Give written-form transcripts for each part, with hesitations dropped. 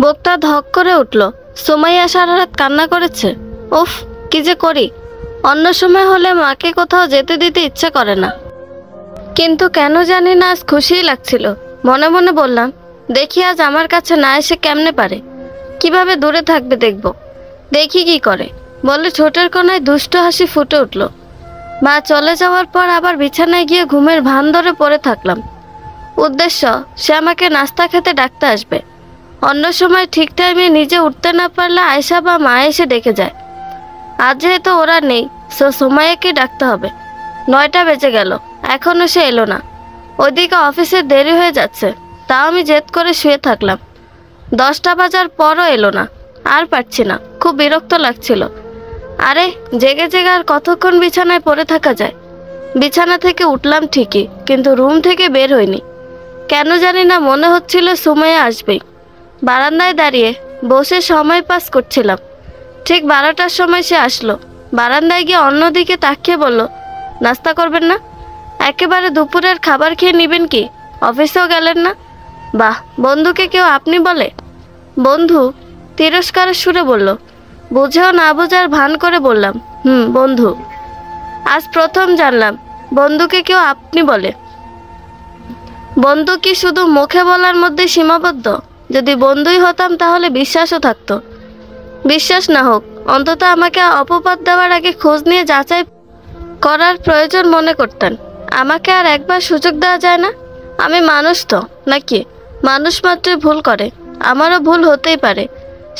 বুকটা ধক করে উঠল। সুমাইয়া সারা রাত কান্না করেছে। উফ, কি যে করি। অন্য সময় হলে মাকে কোথাও যেতে দিতে ইচ্ছে করে না, কিন্তু কেন জানি না আজ খুশিই লাগছিল। মনে মনে বললাম, দেখি আজ আমার কাছে না এসে কেমনে পারে, কিভাবে দূরে থাকবে দেখব, দেখি কি করে। বলে ঠোঁটের কোনায় দুষ্ট হাসি ফুটে উঠল। মা চলে যাওয়ার পর আবার বিছানায় গিয়ে ঘুমের ভান ধরে পড়ে থাকলাম। উদ্দেশ্য, সে আমাকে নাস্তা খেতে ডাকতে আসবে। অন্য সময় ঠিক টাইমে নিজে উঠতে না পারলে আয়শা বা মা এসে ডেকে যায়। আজ যেহেতু ওরা নেই, সুমাইয়াকে ডাকতে হবে। 9টা বেজে গেল, এখনো সে এলো না। ওইদিকে অফিসে দেরি হয়ে যাচ্ছে, তাও আমি জেদ করে শুয়ে থাকলাম। 10টা বাজার পরও এলো না। আর পারছি না, খুব বিরক্ত লাগছিল। আরে জেগে জেগে আর কতক্ষণ বিছানায় পড়ে থাকা যায়। বিছানা থেকে উঠলাম ঠিকই, কিন্তু রুম থেকে বের হইনি। কেন জানি না মনে হচ্ছিল সুমাইয়া আসবেই। বারান্দায় দাঁড়িয়ে বসে সময় পাস করছিলাম। ঠিক 12টার সময় সে আসলো। বারান্দায় গিয়ে অন্যদিকে তাকিয়ে বলল, নাস্তা করবেন না? একেবারে দুপুরের খাবার খেয়ে নেবেন কি? অফিসেও গেলেন না? বাহ, বন্ধুকে কেউ আপনি বলে? বন্ধু? তিরস্কারের সুরে বলল। বুঝেও না বোঝার ভান করে বললাম, বন্ধু। আজ প্রথম জানলাম বন্ধুকে কেউ আপনি বলে। বন্ধু কি শুধু মুখে বলার মধ্যে সীমাবদ্ধ? যদি বন্ধুই হতাম তাহলে বিশ্বাসও থাকতো। বিশ্বাস না হোক, অন্তত আমাকে অপবাদ দেওয়ার আগে খোঁজ নিয়ে যাচাই করার প্রয়োজন মনে করতেন। আমাকে আর একবার সুযোগ দেওয়া যায় না? আমি মানুষ তো নাকি? মানুষ মাত্রই ভুল করে, আমারও ভুল হতেই পারে।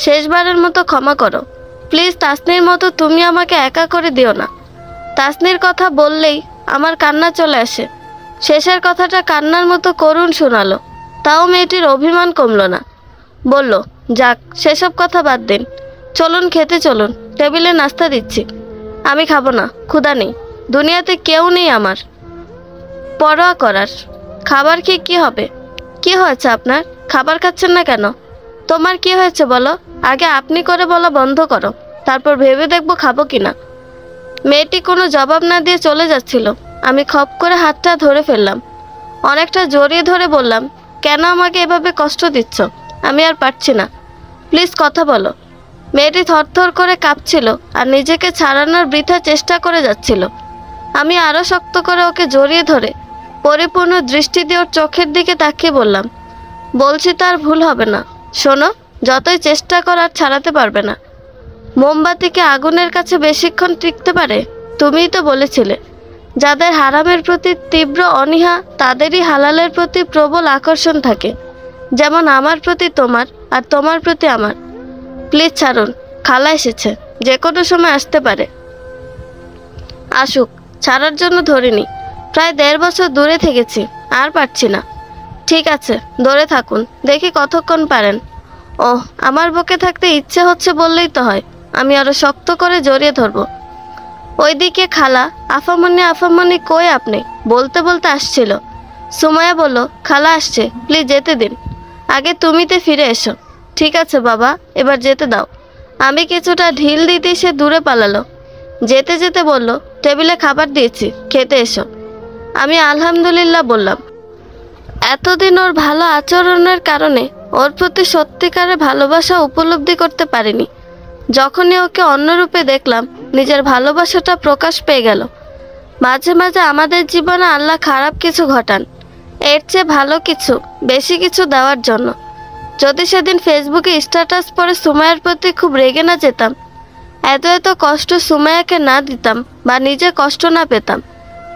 শেষবারের মতো ক্ষমা করো প্লিজ। তাসনির মতো তুমি আমাকে একা করে দিও না। তাসনির কথা বললেই আমার কান্না চলে আসে। শেষের কথাটা কান্নার মতো করুণ শোনালো, তাও মেয়েটির অভিমান কমল না। বলল, যাক, সেসব কথা বাদ দিন, চলুন খেতে চলুন, টেবিলে নাস্তা দিচ্ছি। আমি খাবো না, ক্ষুধা নেই। দুনিয়াতে কেউ নেই আমার পরোয়া করার। খাবার খেয়ে কি হবে? কি হয়েছে আপনার? খাবার খাচ্ছেন না কেন? তোমার কি হয়েছে বলো? আগে আপনি করে বলা বন্ধ করো, তারপর ভেবে দেখবো খাবো কিনা। মেয়েটি কোনো জবাব না দিয়ে চলে যাচ্ছিল। আমি খপ করে হাতটা ধরে ফেললাম, অনেকটা জড়িয়ে ধরে বললাম, কেন আমাকে এভাবে কষ্ট দিচ্ছ? আমি আর পারছি না, প্লিজ কথা বলো। মেয়েটি থরথর করে কাঁপছিল আর নিজেকে ছাড়ানোর বৃথা চেষ্টা করে যাচ্ছিল। আমি আরও শক্ত করে ওকে জড়িয়ে ধরে পরিপূর্ণ দৃষ্টি দিয়ে ওর চোখের দিকে তাকিয়ে বললাম, বলছি তার ভুল হবে না। শোনো, যতই চেষ্টা করার ছাড়াতে পারবে না। মোমবাতিকে আগুনের কাছে বেশিক্ষণ টিকতে পারে? তুমিই তো বলেছিলে, যাদের হারামের প্রতি তীব্র অনীহা তাদেরই হালালের প্রতি প্রবল আকর্ষণ থাকে। যেমন আমার প্রতি তোমার, আর তোমার প্রতি আমার। প্লিজ ছাড়ুন, খালা এসেছে, যে কোনো সময় আসতে পারে। আসুক, ছাড়ার জন্য ধরিনি। প্রায় 1.5 বছর দূরে থেকেছি, আর পারছি না। ঠিক আছে, দূরে থাকুন, দেখি কতক্ষণ পারেন। ওহ, আমার বুকে থাকতে ইচ্ছে হচ্ছে বললেই তো হয়। আমি আরো শক্ত করে জড়িয়ে ধরবো। ওইদিকে খালা, আফামনি কই আপনি? বলতে বলতে আসছিল। সুমাইয়া বলল, খালা আসছে, প্লিজ যেতে দিন। আগে তুমিতে ফিরে এসো। ঠিক আছে বাবা, এবার যেতে দাও। আমি কিছুটা ঢিল দিতেই সে দূরে পালালো। যেতে যেতে বলল, টেবিলে খাবার দিয়েছি, খেতে এসো। আমি আলহামদুলিল্লাহ বললাম। এতদিন ওর ভালো আচরণের কারণে ওর প্রতি সত্যিকারের ভালোবাসা উপলব্ধি করতে পারিনি। যখনই ওকে অন্যরূপে দেখলাম, নিজের ভালোবাসাটা প্রকাশ পেয়ে গেল। মাঝে মাঝে আমাদের জীবনে আল্লাহ খারাপ কিছু ঘটান, এর চেয়ে ভালো কিছু, বেশি কিছু দেওয়ার জন্য। যদি সেদিন ফেসবুকে স্ট্যাটাস পড়ে সুমাইয়ার প্রতি খুব রেগে না যেতাম, এত এত কষ্ট সুমাইয়াকে না দিতাম বা নিজে কষ্ট না পেতাম,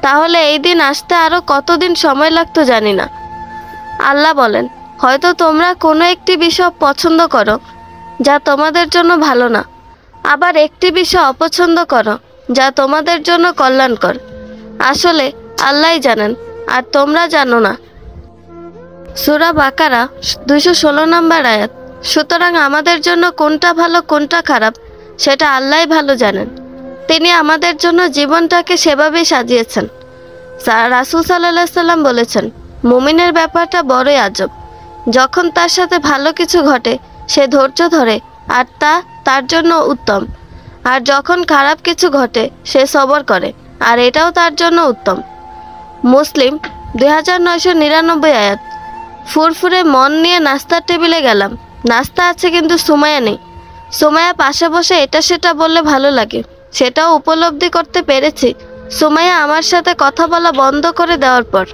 তাহলে এই দিন আসতে আরও কতদিন সময় লাগতো জানি না। আল্লাহ বলেন, হয়তো তোমরা কোনো একটি বিষয় পছন্দ করো যা তোমাদের জন্য ভালো না, আবার একটি বিষয় অপছন্দ করো যা তোমাদের জন্য কল্যাণকর। আসলে আল্লাহই জানেন, আর তোমরা জানো না। সূরা বাকারা 216 নম্বর আয়াত। সুতরাং আমাদের জন্য কোনটা ভালো কোনটা খারাপ সেটা আল্লাহই ভালো জানেন। তিনি আমাদের জন্য জীবনটাকে সেভাবেই সাজিয়েছেন। রাসূল সাল্লাল্লাহু আলাইহি সাল্লাম বলেছেন, মুমিনের ব্যাপারটা বড়ই আজব। যখন তার সাথে ভালো কিছু ঘটে সে ধৈর্য ধরে, আর তা তার জন্য উত্তম। আর যখন খারাপ কিছু ঘটে সে সবর করে, আর এটাও তার জন্য উত্তম। মুসলিম 2999 আয়াত। ফুরফুরে মন নিয়ে নাস্তার টেবিলে গেলাম। নাস্তা আছে কিন্তু সুমাইয়া নেই। সুমাইয়া পাশে বসে এটা সেটা বললে ভালো লাগে, সেটাও উপলব্ধি করতে পেরেছি সুমাইয়া আমার সাথে কথা বলা বন্ধ করে দেওয়ার পর।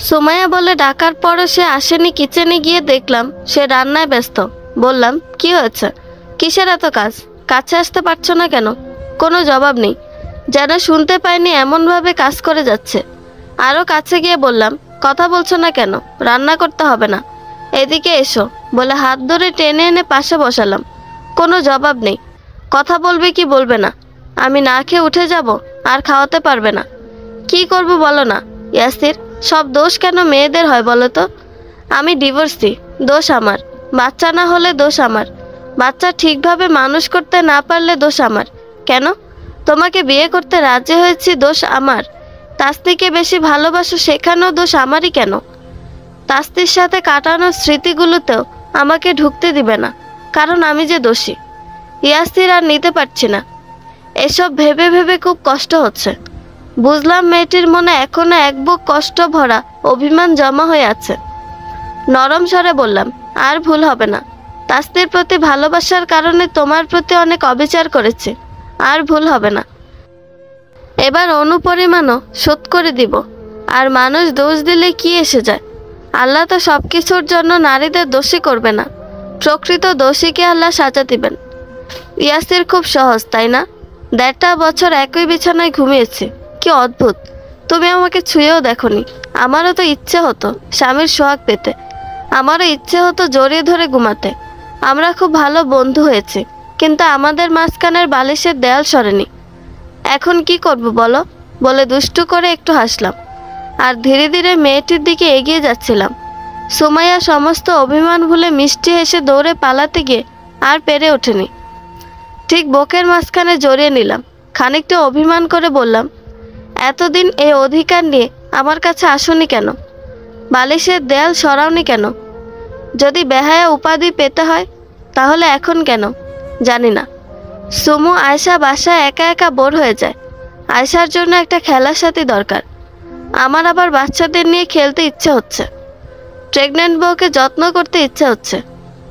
সুমাইয়া বলে ডাকার পরও সে আসেনি। কিচেনে গিয়ে দেখলাম সে রান্নায় ব্যস্ত। বললাম, কি হয়েছে, কিসের এত কাজ, কাছে আসতে পারছো না কেন? কোনো জবাব নেই, যেন শুনতে পাইনি এমনভাবে কাজ করে যাচ্ছে। আরও কাছে গিয়ে বললাম, কথা বলছো না কেন, রান্না করতে হবে না, এদিকে এসো বলে হাত ধরে টেনে এনে পাশে বসালাম। কোনো জবাব নেই। কথা বলবে কি বলবে না? আমি না খেয়ে উঠে যাব আর খাওয়াতে পারবে না? কি করব বলো না ইয়াসির, সব দোষ কেন মেয়েদের হয় বলো তো? আমি ডিভোর্সি, দোষ আমার। বাচ্চা না হলে দোষ আমার। বাচ্চা ঠিকভাবে মানুষ করতে না পারলে দোষ আমার। কেন? তোমাকে বিয়ে করতে রাজি হয়েছি, দোষ আমার। তাস্তিকে বেশি ভালোবাসো, সেখানেও দোষ আমারই কেন? তাস্তির সাথে কাটানোর স্মৃতিগুলোতেও আমাকে ঢুকতে দিবে না, কারণ আমি যে দোষী। ইয়াসির আর নিতে পারছি না। এসব ভেবে ভেবে খুব কষ্ট হচ্ছে। বুঝলাম মেয়েটির মনে এখনো এক বুক কষ্ট ভরা অভিমান জমা হয়ে আছে। নরম স্বরে বললাম, আর ভুল হবে না। তাস্তির প্রতি ভালোবাসার কারণে তোমার প্রতি অনেক অবিচার করেছি, আর ভুল হবে না। এবার অনুপরিমাণও শোধ করে দিব। আর মানুষ দোষ দিলে কি এসে যায়? আল্লাহ তো সব কিছুর জন্য নারীদের দোষী করবে না, প্রকৃত দোষীকে আল্লাহ সাজা দিবেন। ইয়াসির, খুব সহজ তাই না? 1.5 বছর একই বিছানায় ঘুমিয়েছি, কি অদ্ভুত। তুমি আমাকে ছুঁয়েও দেখোনি। আমারও তো ইচ্ছে হতো স্বামীর সোহাগ পেতে, আমারও ইচ্ছে হতো জড়িয়ে ধরে ঘুমাতে। আমরা খুব ভালো বন্ধু হয়েছি, কিন্তু আমাদের মাঝখানের বালিশের দেয়াল সরেনি। এখন কি করব বলো? বলে দুষ্টু করে একটু হাসলাম আর ধীরে ধীরে মেয়েটির দিকে এগিয়ে যাচ্ছিলাম। সুমাইয়া সমস্ত অভিমান ভুলে মিষ্টি হেসে দৌড়ে পালাতে গিয়ে আর পেরে ওঠেনি। ঠিক বুকের মাঝখানে জড়িয়ে নিলাম। খানিকটা অভিমান করে বললাম, এতদিন এই অধিকার নিয়ে আমার কাছে আসোনি কেন? বালিশের দেয়াল সরাওনি কেন? যদি বেহায়া উপাধি পেতে হয় তাহলে এখন কেন? জানি না। সুমু আয়শা বাসায় একা একা বোর হয়ে যায়। আয়শার জন্য একটা খেলার সাথী দরকার। আমার আবার বাচ্চাদের নিয়ে খেলতে ইচ্ছে হচ্ছে। প্রেগনেন্ট বউকে যত্ন করতে ইচ্ছে হচ্ছে।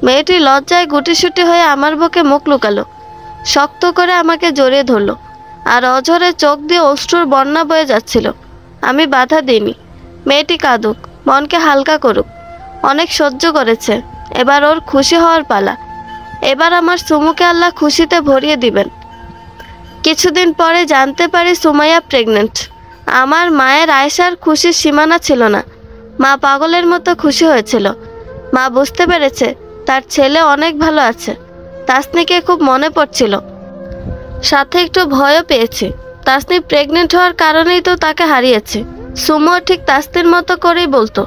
মেয়েটি লজ্জায় গুটিসুটি হয়ে আমার বুকে মুখ লুকালো, শক্ত করে আমাকে জড়িয়ে ধরলো আর অঝরে চোখ দিয়ে অশ্রুর বন্যা বয়ে যাচ্ছিল। আমি বাধা দিইনি। মেয়েটি কাঁদুক, মনকে হালকা করুক। অনেক সহ্য করেছে, এবার ওর খুশি হওয়ার পালা। এবার আমার সুমুকে আল্লাহ খুশিতে ভরিয়ে দিবেন। কিছুদিন পরে জানতে পারি সুমাইয়া প্রেগনেন্ট। আমার মায়ের আয়েশার খুশির সীমানা ছিল না। মা পাগলের মতো খুশি হয়েছিল। মা বুঝতে পেরেছে তার ছেলে অনেক ভালো আছে। তাসনিকে খুব মনে পড়ছিল, সাথে একটু ভয়ও পেয়েছে। তাসনি প্রেগনেন্ট হওয়ার কারণেই তো তাকে হারিয়েছে। সুমো ঠিক তাসনির মতো করেই বলতো,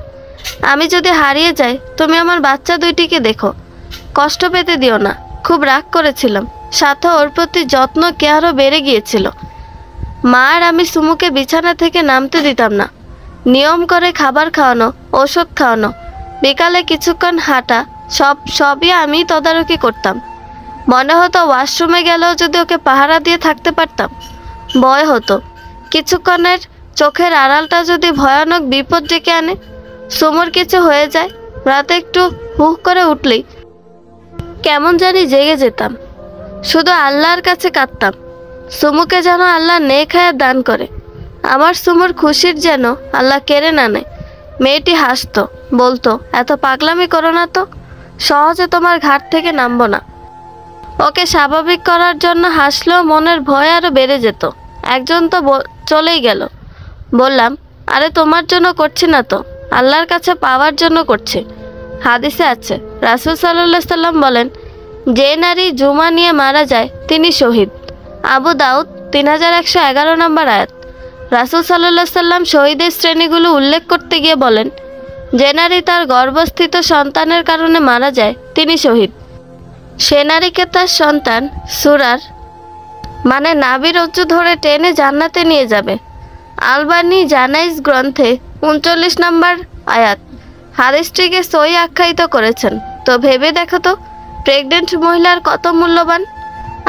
আমি যদি হারিয়ে যাই তুমি আমার বাচ্চা দুইটিকে দেখো, কষ্ট পেতে দিও না। খুব রাগ করেছিলাম, সাথে ওর প্রতি যত্ন কেয়ারও বেড়ে গিয়েছিল। মা আর আমি সুমুকে বিছানা থেকে নামতে দিতাম না। নিয়ম করে খাবার খাওয়ানো, ওষুধ খাওয়ানো, বিকালে কিছুক্ষণ হাঁটা, সবই আমি তদারকি করতাম। মনে হতো ওয়াশরুমে গেলেও যদি ওকে পাহারা দিয়ে থাকতে পারতাম। ভয় হতো কিছুক্ষণের চোখের আড়ালটা যদি ভয়ানক বিপদ ডেকে আনে, সুমুর কিছু হয়ে যায়। রাতে একটু হুক করে উঠলেই কেমন জানি জেগে যেতাম। শুধু আল্লাহর কাছে কাঁদতাম, সুমুকে যেন আল্লাহ নেক হায়াত দান করে। আমার সুমুর খুশির যেন আল্লাহ কেড়ে না নেয়। মেয়েটি হাসতো, বলতো, এত পাগলামি করো না তো, সহজে তোমার ঘাট থেকে নামবো না। ওকে স্বাভাবিক করার জন্য হাসলেও মনের ভয় আরও বেড়ে যেত। একজন তো চলেই গেল। বললাম, আরে তোমার জন্য করছি না তো, আল্লাহর কাছে পাওয়ার জন্য করছি। হাদিসে আছে, রাসূল সাল্লাল্লাহু আলাইহি সাল্লাম বলেন, যে নারী জুমা নিয়ে মারা যায় তিনি শহীদ। আবু দাউদ 3111 নম্বর আয়াত। রাসূল সাল্লাল্লাহু আলাইহি সাল্লাম শহীদের শ্রেণীগুলো উল্লেখ করতে গিয়ে বলেন, যে নারী তার গর্ভস্থিত সন্তানের কারণে মারা যায় তিনি শহীদ। সে নারীকে তার সন্তান সুরার মানে নাভির রজ্জু ধরে টেনে জান্নাতে নিয়ে যাবে। আলবানি জানাইজ গ্রন্থে 39 নম্বর আয়াত হাদিসটিকে সহি আখ্যায়িত করেছেন। তো ভেবে দেখো তো প্রেগনেন্ট মহিলার কত মূল্যবান।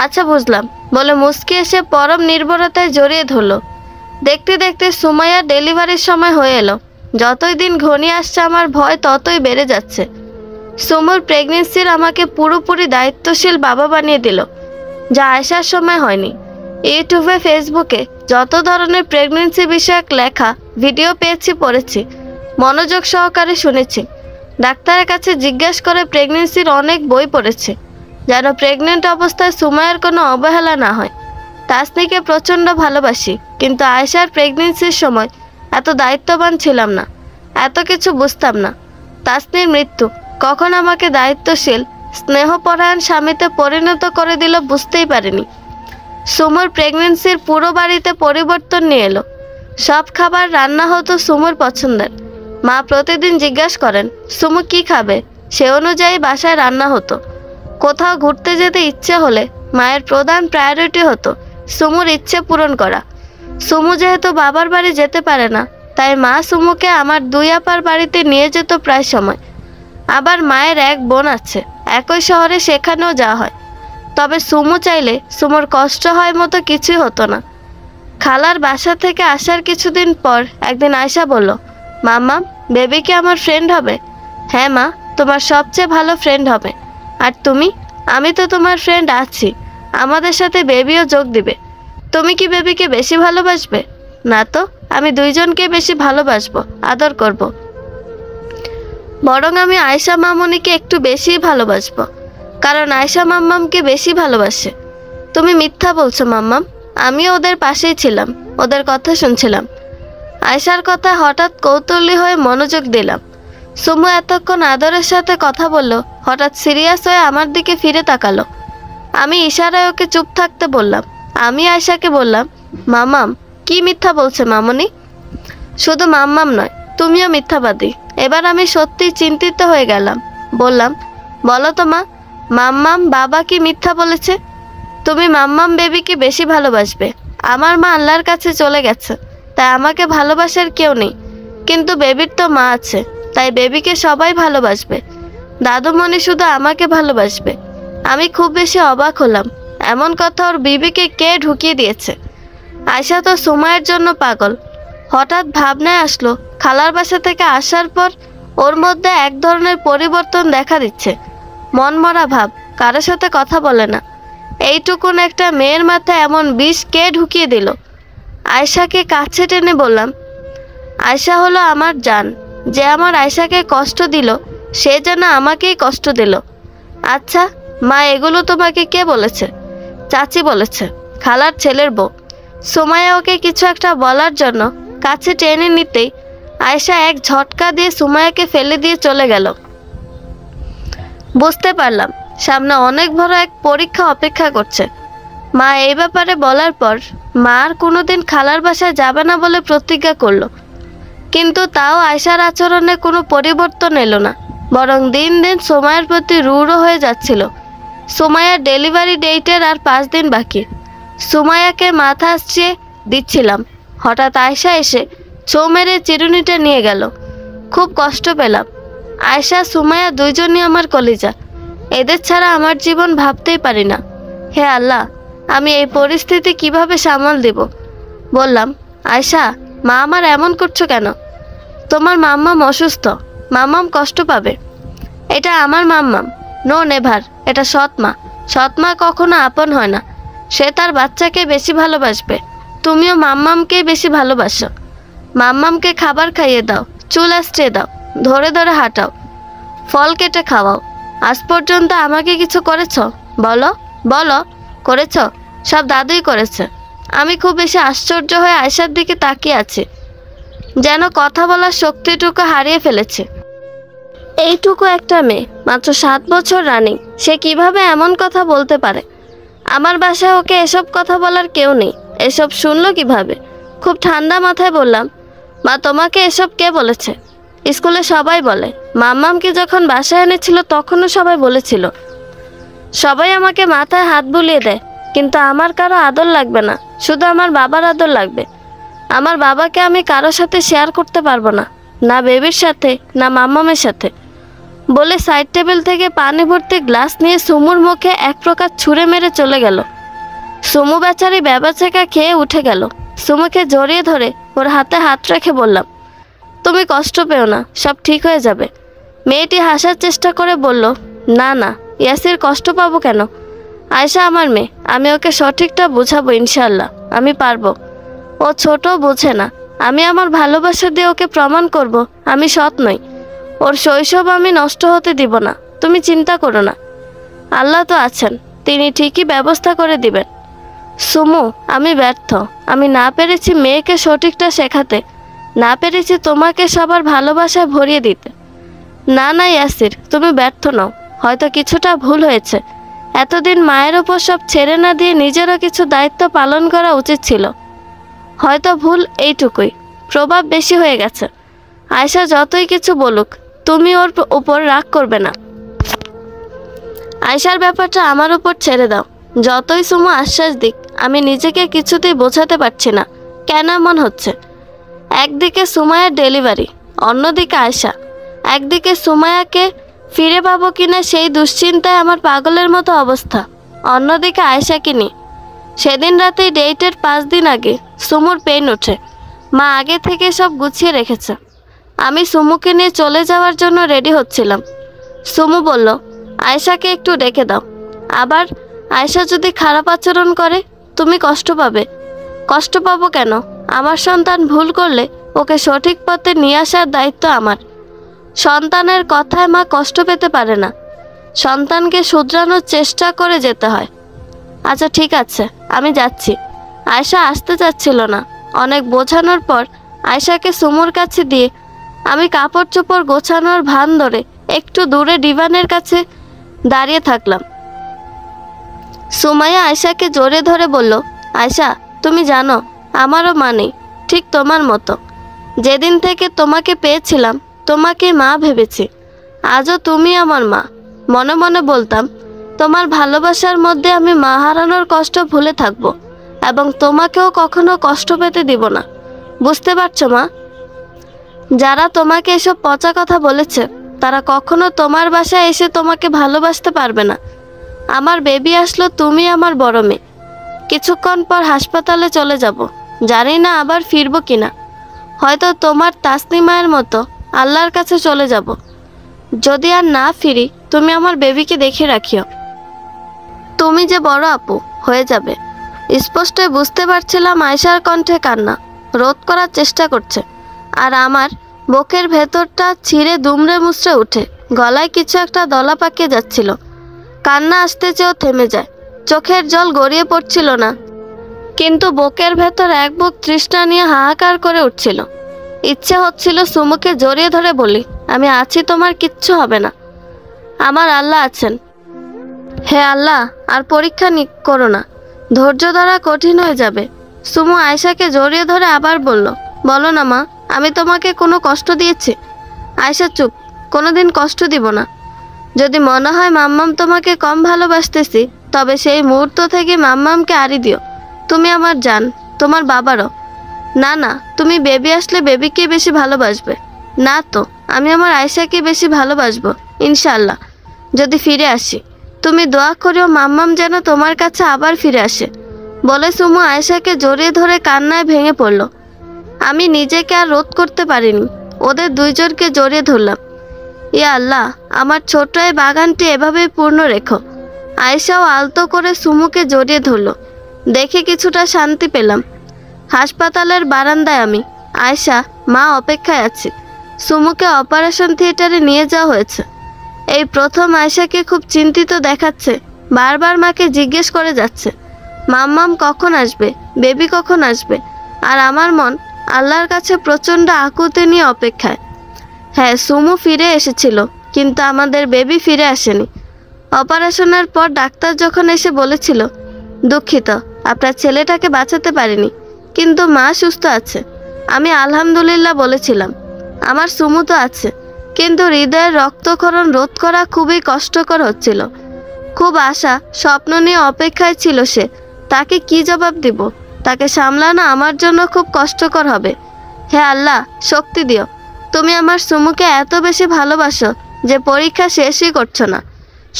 আচ্ছা বুঝলাম বলে মুস্কি এসে পরম নির্ভরতায় জড়িয়ে ধরলো। দেখতে দেখতে সুমাইয়া ডেলিভারির সময় হয়ে এলো। যতই দিন ঘনিয়ে আসছে আমার ভয় ততই বেড়ে যাচ্ছে। সুমুর প্রেগনেন্সির আমাকে পুরোপুরি দায়িত্বশীল বাবা বানিয়ে দিল, যা আসার সময় হয়নি। ইউটিউবে ফেসবুকে যত ধরনের প্রেগনেন্সি বিষয়ক লেখা ভিডিও পেয়েছি পড়েছি, মনোযোগ সহকারে শুনেছি। ডাক্তারের কাছে জিজ্ঞাসা করে প্রেগনেন্সির অনেক বই পড়েছি, যেন প্রেগনেন্ট অবস্থায় সুমাইয়ের কোনো অবহেলা না হয়। তাসনিকে প্রচণ্ড ভালোবাসি, কিন্তু আয়েশার প্রেগনেন্সির সময় এত দায়িত্ববান ছিলাম না, এত কিছু বুঝতাম না। তাসনির মৃত্যু কখন আমাকে দায়িত্বশীল স্নেহপরায়ণ স্বামীতে পরিণত করে দিল বুঝতেই পারিনি। সুমুর প্রেগনেন্সির পুরো বাড়িতে পরিবর্তন নিয়ে এলো। সব খাবার রান্না হতো সুমুর পছন্দের। মা প্রতিদিন জিজ্ঞাসা করেন সুমু কি খাবে, সে অনুযায়ী বাসায় রান্না হতো। কোথাও ঘুরতে যেতে ইচ্ছে হলে মায়ের প্রধান প্রায়োরিটি হতো সুমুর ইচ্ছে পূরণ করা। সুমু যেহেতু বাবার বাড়ি যেতে পারে না, তাই মা সুমুকে আমার দুই আপার বাড়িতে নিয়ে যেত প্রায় সময়। আবার মায়ের এক বোন আছে একই শহরে, সেখানেও যাওয়া হয়। তবে সুমু চাইলে সুমুর কষ্ট হয় মতো কিছুই হতো না। খালার বাসা থেকে আসার কিছুদিন পর একদিন আয়শা বলল, মাম্মা বেবি কি আমার ফ্রেন্ড হবে? হ্যাঁ মা, তোমার সবচেয়ে ভালো ফ্রেন্ড হবে। আর তুমি? আমি তো তোমার ফ্রেন্ড আছি, আমাদের সাথে বেবিও যোগ দিবে। তুমি কি বেবিকে বেশি ভালোবাসবে? না তো, আমি দুইজনকে বেশি ভালোবাসবো, আদর করব। বরং আমি আয়শা মামুনিকে একটু বেশিই ভালোবাসবো, কারণ আয়শা মাম্মামকে বেশি ভালোবাসে। তুমি মিথ্যা বলছো মাম্মাম, আমিও ওদের পাশেই ছিলাম, ওদের কথা শুনছিলাম। আয়শার কথা হঠাৎ কৌতূহলী হয়ে মনোযোগ দিলাম। সুমু এতক্ষণ আদরের সাথে কথা বলল, হঠাৎ সিরিয়াস হয়ে আমার দিকে ফিরে তাকালো। আমি ইশারায় ওকে চুপ থাকতে বললাম। আমি আয়শাকে বললাম, মাম্মাম কি মিথ্যা বলছে মামুনি? শুধু মাম্মাম নয়, তুমিও মিথ্যাবাদী। এবার আমি সত্যি চিন্তিত হয়ে গেলাম। বললাম, বলো তো মা, মাম্মাম বাবা কি মিথ্যা বলেছে? তুমি মাম্মাম বেবিকে বেশি ভালোবাসবে। আমার মা আল্লাহর কাছে চলে গেছে, তাই আমাকে ভালোবাসার কেউ নেই। কিন্তু বেবির তো মা আছে, তাই বেবিকে সবাই ভালোবাসবে। দাদুমণি শুধু আমাকে ভালোবাসবে। আমি খুব বেশি অবাক হলাম, এমন কথা ওর বিবিকে কে ঢুকিয়ে দিয়েছে? আয়শা তো সুমাইয়ের জন্য পাগল। হঠাৎ ভাবনায় আসলো, খালার বাসা থেকে আসার পর ওর মধ্যে এক ধরনের পরিবর্তন দেখা দিচ্ছে। মনমরা ভাব, কারো সাথে কথা বলে না। এইটুকুন একটা মেয়ের মাথায় এমন বিষ কে ঢুকিয়ে দিল? আয়শাকে কাছে টেনে বললাম, আয়শা হলো আমার জান। যে আমার আয়শাকে কষ্ট দিল, সে যেন আমাকেই কষ্ট দিল। আচ্ছা মা, এগুলো তোমাকে কে বলেছে? চাচি বলেছে, খালার ছেলের বউ। সুমাইয়া ওকে কিছু একটা বলার জন্য কাছে টেনে নিতেই আয়শা এক ঝটকা দিয়ে সুমাইয়াকে ফেলে দিয়ে চলে গেল। বুঝতে পারলাম সামনে অনেক বড় এক পরীক্ষা অপেক্ষা করছে। মা এই ব্যাপারে বলার পর মা আর কোনোদিন খালার বাসায় যাবে না বলে প্রতিজ্ঞা করলো। কিন্তু তাও আয়শার আচরণে কোনো পরিবর্তন এলো না, বরং দিন দিন সুমাইয়ার প্রতি রূঢ় হয়ে যাচ্ছিল। সুমাইয়ার ডেলিভারি ডেটের আর 5 দিন বাকি। সুমাইয়াকে মাথা আসছে দিচ্ছিলাম, হঠাৎ আয়শা এসে চৌ মেরে চিরুনিটা নিয়ে গেল। খুব কষ্ট পেলাম। আয়শা সুমাইয়া দুইজনই আমার কলিজা, এদের ছাড়া আমার জীবন ভাবতেই পারি না। হে আল্লাহ, আমি এই পরিস্থিতি কিভাবে সামাল দেব? বললাম, আয়শা মা আমার এমন করছো কেন? তোমার মাম্মাম অসুস্থ, মাম্মাম কষ্ট পাবে। এটা আমার মাম্মাম, নো নেভার। এটা সৎমা। সৎমা কখনো আপন হয় না, সে তার বাচ্চাকে বেশি ভালোবাসবে। তুমিও মাম্মামকে বেশি ভালোবাসো। মাম্মামকে খাবার খাইয়ে দাও, চুল আঁচড়ে দাও, ধরে ধরে হাঁটাও, ফল কেটে খাওয়াও। আজ পর্যন্ত আমাকে কিছু করেছ? বলো বলো, করেছ? সব দাদুই করেছে। আমি খুব বেশি আশ্চর্য হয়ে আয়শার দিকে তাকিয়ে আছি, যেন কথা বলার শক্তিটুকু হারিয়ে ফেলেছে। এইটুকু একটা মেয়ে, মাত্র 7 বছর রানিং, সে কিভাবে এমন কথা বলতে পারে? আমার বাসায় ওকে এসব কথা বলার কেউ নেই, এসব শুনলো কিভাবে? খুব ঠান্ডা মাথায় বললাম, মা তোমাকে এসব কে বলেছে? স্কুলে সবাই বলে। মাম্মামকে যখন বাসায় এনেছিল তখনও সবাই বলেছিল। সবাই আমাকে মাথায় হাত বুলিয়ে দেয়, কিন্তু আমার কারো আদর লাগবে না, শুধু আমার বাবার আদর লাগবে। আমার বাবাকে আমি কারো সাথে শেয়ার করতে পারবো না, না বেবির সাথে, না মাম্মামের সাথে। বলে সাইড টেবিল থেকে পানি ভর্তি গ্লাস নিয়ে সুমুর মুখে এক প্রকার ছুঁড়ে মেরে চলে গেল। সুমু বেচারি ব্যাবাচেকা খেয়ে উঠে গেল। সুমুকে জড়িয়ে ধরে ওর হাতে হাত রেখে বললাম, তুমি কষ্ট পেও না, সব ঠিক হয়ে যাবে। মেয়েটি হাসার চেষ্টা করে বলল, না না, ইয়াসির কষ্ট পাবো কেন? আয়শা আমার মেয়ে, আমি ওকে সঠিকটা বোঝাবো ইনশাল্লাহ, আমি পারবো। ও ছোট, বোঝে না। আমি আমার ভালোবাসা দিয়ে ওকে প্রমাণ করব আমি সৎ নই। ওর শৈশব আমি নষ্ট হতে দিব না, তুমি চিন্তা করো না। আল্লাহ তো আছেন, তিনি ঠিকই ব্যবস্থা করে দিবেন। সুমু, আমি ব্যর্থ। আমি না পেরেছি মেয়েকে সঠিকটা শেখাতে, না পেরেছি তোমাকে সবার ভালোবাসায় ভরিয়ে দিতে। না না ইয়াসির, তুমি ব্যর্থ নও, হয়তো কিছুটা ভুল হয়েছে। এতদিন মায়ের ওপর সব ছেড়ে না দিয়ে নিজেরও কিছু দায়িত্ব পালন করা উচিত ছিল। হয়তো ভুল এইটুকুই, প্রভাব বেশি হয়ে গেছে। আয়শা যতই কিছু বলুক, তুমি ওর উপর রাগ করবে না। আয়শার ব্যাপারটা আমার উপর ছেড়ে দাও। যতই সুমু আশ্বাস দিক, আমি নিজেকে কিছুতেই বোঝাতে পারছি না কেন এমন হচ্ছে। একদিকে সুমাইয়ার ডেলিভারি, অন্যদিকে আয়শা। একদিকে সুমাইয়াকে ফিরে পাবো কিনা সেই দুশ্চিন্তায় আমার পাগলের মতো অবস্থা, অন্যদিকে আয়শাকে নিয়ে। সেদিন রাতেই ডেটের 5 দিন আগে সুমুর পেন ওঠে। মা আগে থেকে সব গুছিয়ে রেখেছে। আমি সুমুকে নিয়ে চলে যাওয়ার জন্য রেডি হচ্ছিলাম। সুমু বলল, আয়শাকে একটু ডেকে দাও। আবার আয়শা যদি খারাপ আচরণ করে তুমি কষ্ট পাবে। কষ্ট পাবো কেন? আমার সন্তান ভুল করলে ওকে সঠিক পথে নিয়ে আসার দায়িত্ব আমার। সন্তানের কথায় মা কষ্ট পেতে পারে না, সন্তানকে শুধরানোর চেষ্টা করে যেতে হয়। আচ্ছা ঠিক আছে, আমি যাচ্ছি। আয়শা আসতে চাচ্ছিল না। অনেক বোঝানোর পর আয়শাকে সুমুর কাছে দিয়ে আমি কাপড় চোপড় গোছানোর ভান ধরে একটু দূরে ডিভানের কাছে দাঁড়িয়ে থাকলাম। সুমাইয়া আয়শাকে জোরে ধরে বলল, আয়শা, তুমি জানো আমারও মা নেই, ঠিক তোমার মতো। যেদিন থেকে তোমাকে পেয়েছিলাম তোমাকে মা ভেবেছি। আজও তুমি আমার মা। মনে মনে বলতাম, তোমার ভালোবাসার মধ্যে আমি মা হারানোর কষ্ট ভুলে থাকবো এবং তোমাকেও কখনো কষ্ট পেতে দিব না। বুঝতে পারছো মা? যারা তোমাকে এসব পচা কথা বলেছে তারা কখনো তোমার বাসায় এসে তোমাকে ভালোবাসতে পারবে না। আমার বেবি আসলো, তুমি আমার বড় মেয়ে। কিছুক্ষণ পর হাসপাতালে চলে যাব, জানি না আবার ফিরবো কিনা। হয়তো তোমার তাসনিমায়ের মতো আল্লাহর কাছে চলে যাব। যদি আর না ফিরি, তুমি আমার বেবিকে দেখে রাখিও। তুমি যে বড় আপু হয়ে যাবে। স্পষ্টই বুঝতে পারছিলাম আয়শার কণ্ঠে কান্না, রোধ করার চেষ্টা করছে। আর আমার বুকের ভেতরটা ছিঁড়ে দুমড়ে মুচড়ে উঠে গলায় কিছু একটা দলা পাকিয়ে যাচ্ছিল। কান্না আসতে চেয়েও থেমে যায়। চোখের জল গড়িয়ে পড়ছিল না, কিন্তু বুকের ভেতর এক বুক তৃষ্ণা নিয়ে হাহাকার করে উঠছিল। ইচ্ছে হচ্ছিল সুমুকে জড়িয়ে ধরে বলি, আমি আছি, তোমার কিচ্ছু হবে না। আমার আল্লাহ আছেন। হে আল্লাহ, আর পরীক্ষা করো না, ধৈর্য ধরা কঠিন হয়ে যাবে। সুমু আয়শাকে জড়িয়ে ধরে আবার বলল, বলো না মা, আমি তোমাকে কোনো কষ্ট দিয়েছি? আয়শা চুপ, কোনোদিন কষ্ট দিব না। যদি মনে হয় মাম্মাম তোমাকে কম ভালোবাসতেছি, তবে সেই মুহূর্ত থেকে মাম্মামকে আড়ি দিও। তুমি আমার জান, তোমার বাবারও। না না, তুমি বেবি আসলে বেবিকে বেশি ভালোবাসবে। না তো, আমি আমার আয়শাকে বেশি ভালোবাসবো ইনশাল্লাহ, যদি ফিরে আসি। তুমি দোয়া করিও মাম্মাম যেন তোমার কাছে আবার ফিরে আসে। বলে সুমু আয়শাকে জড়িয়ে ধরে কান্নায় ভেঙে পড়ল। আমি নিজেকে আর রোধ করতে পারিনি, ওদের দুইজনকে জড়িয়ে ধরলাম। ইয়া আল্লাহ, আমার ছোট্ট এই বাগানটি এভাবেই পূর্ণ রেখো। আয়শাও আলতো করে সুমুকে জড়িয়ে ধরল। দেখে কিছুটা শান্তি পেলাম। হাসপাতালের বারান্দায় আমি, আয়শা, মা অপেক্ষায় আছি। সুমুকে অপারেশন থিয়েটারে নিয়ে যাওয়া হয়েছে। এই প্রথম আয়শাকে খুব চিন্তিত দেখাচ্ছে। বারবার মাকে জিজ্ঞেস করে যাচ্ছে, মাম্মাম কখন আসবে, বেবি কখন আসবে। আর আমার মন আল্লাহর কাছে প্রচণ্ড আকুতি নিয়ে অপেক্ষায়। হ্যাঁ, সুমু ফিরে এসেছিল, কিন্তু আমাদের বেবি ফিরে আসেনি। অপারেশনের পর ডাক্তার যখন এসে বলেছিল, দুঃখিত, আপনার ছেলেটাকে বাঁচাতে পারিনি, কিন্তু মা সুস্থ আছে। আমি আলহামদুলিল্লাহ বলেছিলাম। আমার সুমু তো আছে, কিন্তু হৃদয়ের রক্তক্ষরণ রোধ করা খুবই কষ্টকর হচ্ছিল। খুব আশা, স্বপ্ন নিয়ে অপেক্ষায় ছিল সে। তাকে কি জবাব দিব? তাকে সামলানো আমার জন্য খুব কষ্টকর হবে। হে আল্লাহ, শক্তি দিও। তুমি আমার সুমুকে এত বেশি ভালোবাসো যে পরীক্ষা শেষই করছো না।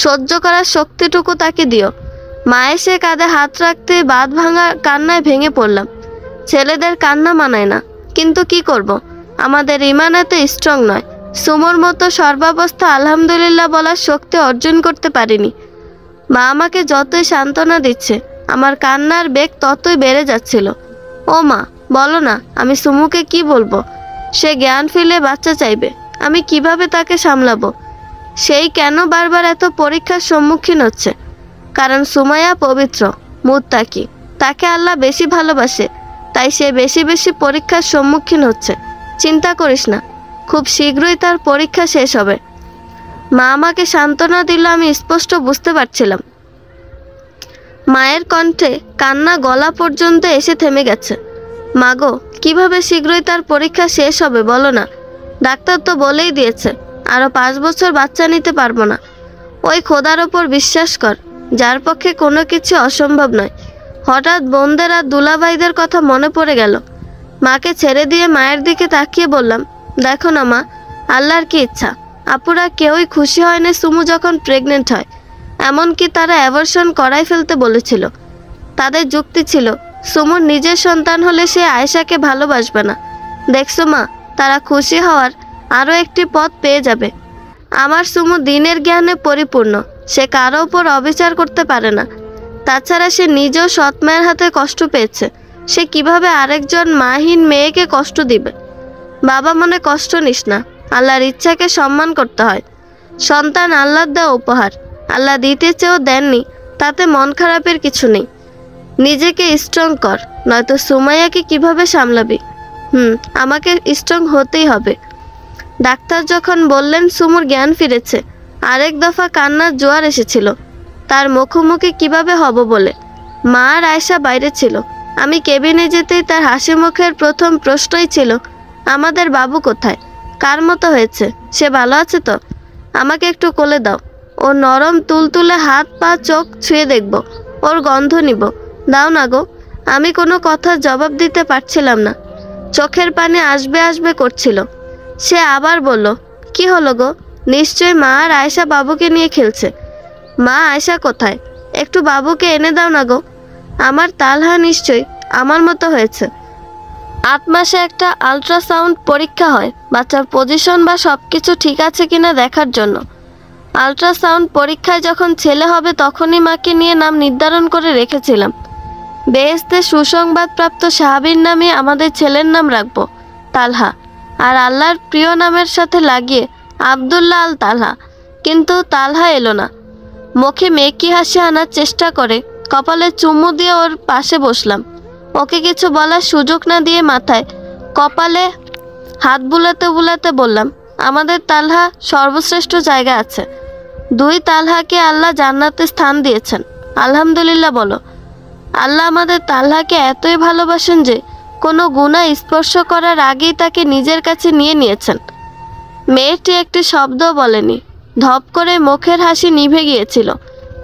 সহ্য করার শক্তিটুকু তাকে দিও। মা এসে কাঁধে হাত রাখতে বাঁধ ভাঙা কান্নায় ভেঙে পড়লাম। ছেলেদের কান্না মানায় না, কিন্তু কি করব, আমাদের ইমান এত স্ট্রং নয়। সুমোর মতো সর্বাবস্থা আলহামদুলিল্লাহ বলার শক্তি অর্জন করতে পারিনি। মা আমাকে যতই সান্ত্বনা দিচ্ছে, আমার কান্নার বেগ ততই বেড়ে যাচ্ছিল। ও মা, বলো না, আমি সুমুকে কি বলবো? সে জ্ঞান ফিরলে বাচ্চা চাইবে, আমি কিভাবে তাকে সামলাবো? সেই কেন বারবার এত পরীক্ষার সম্মুখীন হচ্ছে? কারণ সুমাইয়া পবিত্র, মুত্তাকি, তাকে আল্লাহ বেশি ভালোবাসে, তাই সে বেশি বেশি পরীক্ষার সম্মুখীন হচ্ছে। চিন্তা করিস না, খুব শীঘ্রই তার পরীক্ষা শেষ হবে। মা আমাকে সান্ত্বনা দিল, আমি স্পষ্ট বুঝতে পারছিলাম। মায়ের কণ্ঠে কান্না গলা পর্যন্ত এসে থেমে গেছে। মাগো, কিভাবে শীঘ্রই তার পরীক্ষা শেষ হবে বলো না? ডাক্তার তো বলেই দিয়েছে আরও 5 বছর বাচ্চা নিতে পারবো না। ওই খোদার ওপর বিশ্বাস কর, যার পক্ষে কোনো কিছু অসম্ভব নয়। হঠাৎ বোনদের আর দুলাভাইদের কথা মনে পড়ে গেল। মাকে ছেড়ে দিয়ে মায়ের দিকে তাকিয়ে বললাম, দেখো না মা, আল্লাহর কি ইচ্ছা, আপুরা কেউই খুশি হয় না সুমু যখন প্রেগনেন্ট হয়। এমনকি তারা অ্যাবর্শন করাই ফেলতে বলেছিল। তাদের যুক্তি ছিল, সুমুর নিজের সন্তান হলে সে আয়েশাকে ভালোবাসবে না। দেখছো মা, তারা খুশি হওয়ার আরও একটি পথ পেয়ে যাবে। আমার সুমু দিনের জ্ঞানে পরিপূর্ণ, সে কারো ওপর অবিচার করতে পারে না। তাছাড়া সে নিজেও সৎ মায়ের হাতে কষ্ট পেয়েছে, সে কিভাবে আরেকজন মাহীন মেয়েকে কষ্ট দিবে? বাবা মনে কষ্ট নিস না, আল্লাহর ইচ্ছাকে সম্মান করতে হয়। সন্তান আল্লাহর দেওয়া উপহার, আল্লাহ দিতে চেয়েও দেননি, তাতে মন খারাপের কিছু নেই। নিজেকে স্ট্রং কর, নয়তো সুমাইয়াকে কিভাবে সামলাবি? আমাকে স্ট্রং হতেই হবে। ডাক্তার যখন বললেন সুমুর জ্ঞান ফিরেছে, আরেক দফা কান্নার জোয়ার এসেছিল। তার মুখোমুখি কিভাবে হব বলে। মা আর আয়েশা বাইরে ছিল। আমি কেবিনে যেতেই তার হাসি মুখের প্রথম প্রশ্নই ছিল, আমাদের বাবু কোথায়? কার মতো হয়েছে? সে ভালো আছে তো? আমাকে একটু কোলে দাও, ও নরম তুলতুলে হাত পা চোখ ছুঁয়ে দেখব, ওর গন্ধ নিব। দাও না গো। আমি কোনো কথার জবাব দিতে পারছিলাম না, চোখের পানি আসবে আসবে করছিল। সে আবার বলল, কি হলো গো? নিশ্চয় মা আর আয়েশা বাবুকে নিয়ে খেলছে। মা, আয়েশা কোথায়? একটু বাবুকে এনে দাও না গো। আমার তালহা নিশ্চয় আমার মতো হয়েছে। 8 মাসে একটা আল্ট্রাসাউন্ড পরীক্ষা হয়, বাচ্চার পজিশন বা সব কিছু ঠিক আছে কিনা দেখার জন্য। আল্ট্রাসাউন্ড পরীক্ষায় যখন ছেলে হবে তখনই মাকে নিয়ে নাম নির্ধারণ করে রেখেছিলাম। বেহেশতে সুসংবাদপ্রাপ্ত সাহাবীর নামে আমাদের ছেলের নাম রাখবো, তালহা। আর আল্লাহর প্রিয় নামের সাথে লাগিয়ে আব্দুল্লাহ আল তালহা। কিন্তু তালহা এলো না। মুখে মেকি হাসি আনার চেষ্টা করে কপালে চুমু দিয়ে ওর পাশে বসলাম। ওকে কিছু বলার সুযোগ না দিয়ে মাথায় কপালে হাত বুলাতে বুলাতে বললাম, আমাদের তালহা সর্বশ্রেষ্ঠ জায়গা আছে। 2 তালহাকে আল্লাহ জান্নাতে স্থান দিয়েছেন, আলহামদুলিল্লাহ বলো। আল্লাহ আমাদের তালহাকে এতই ভালোবাসেন যে কোনো গুনাহ স্পর্শ করার আগেই তাকে নিজের কাছে নিয়ে নিয়েছেন। মেয়েটি একটি শব্দও বলেনি। ধপ করে মুখের হাসি নিভে গিয়েছিল।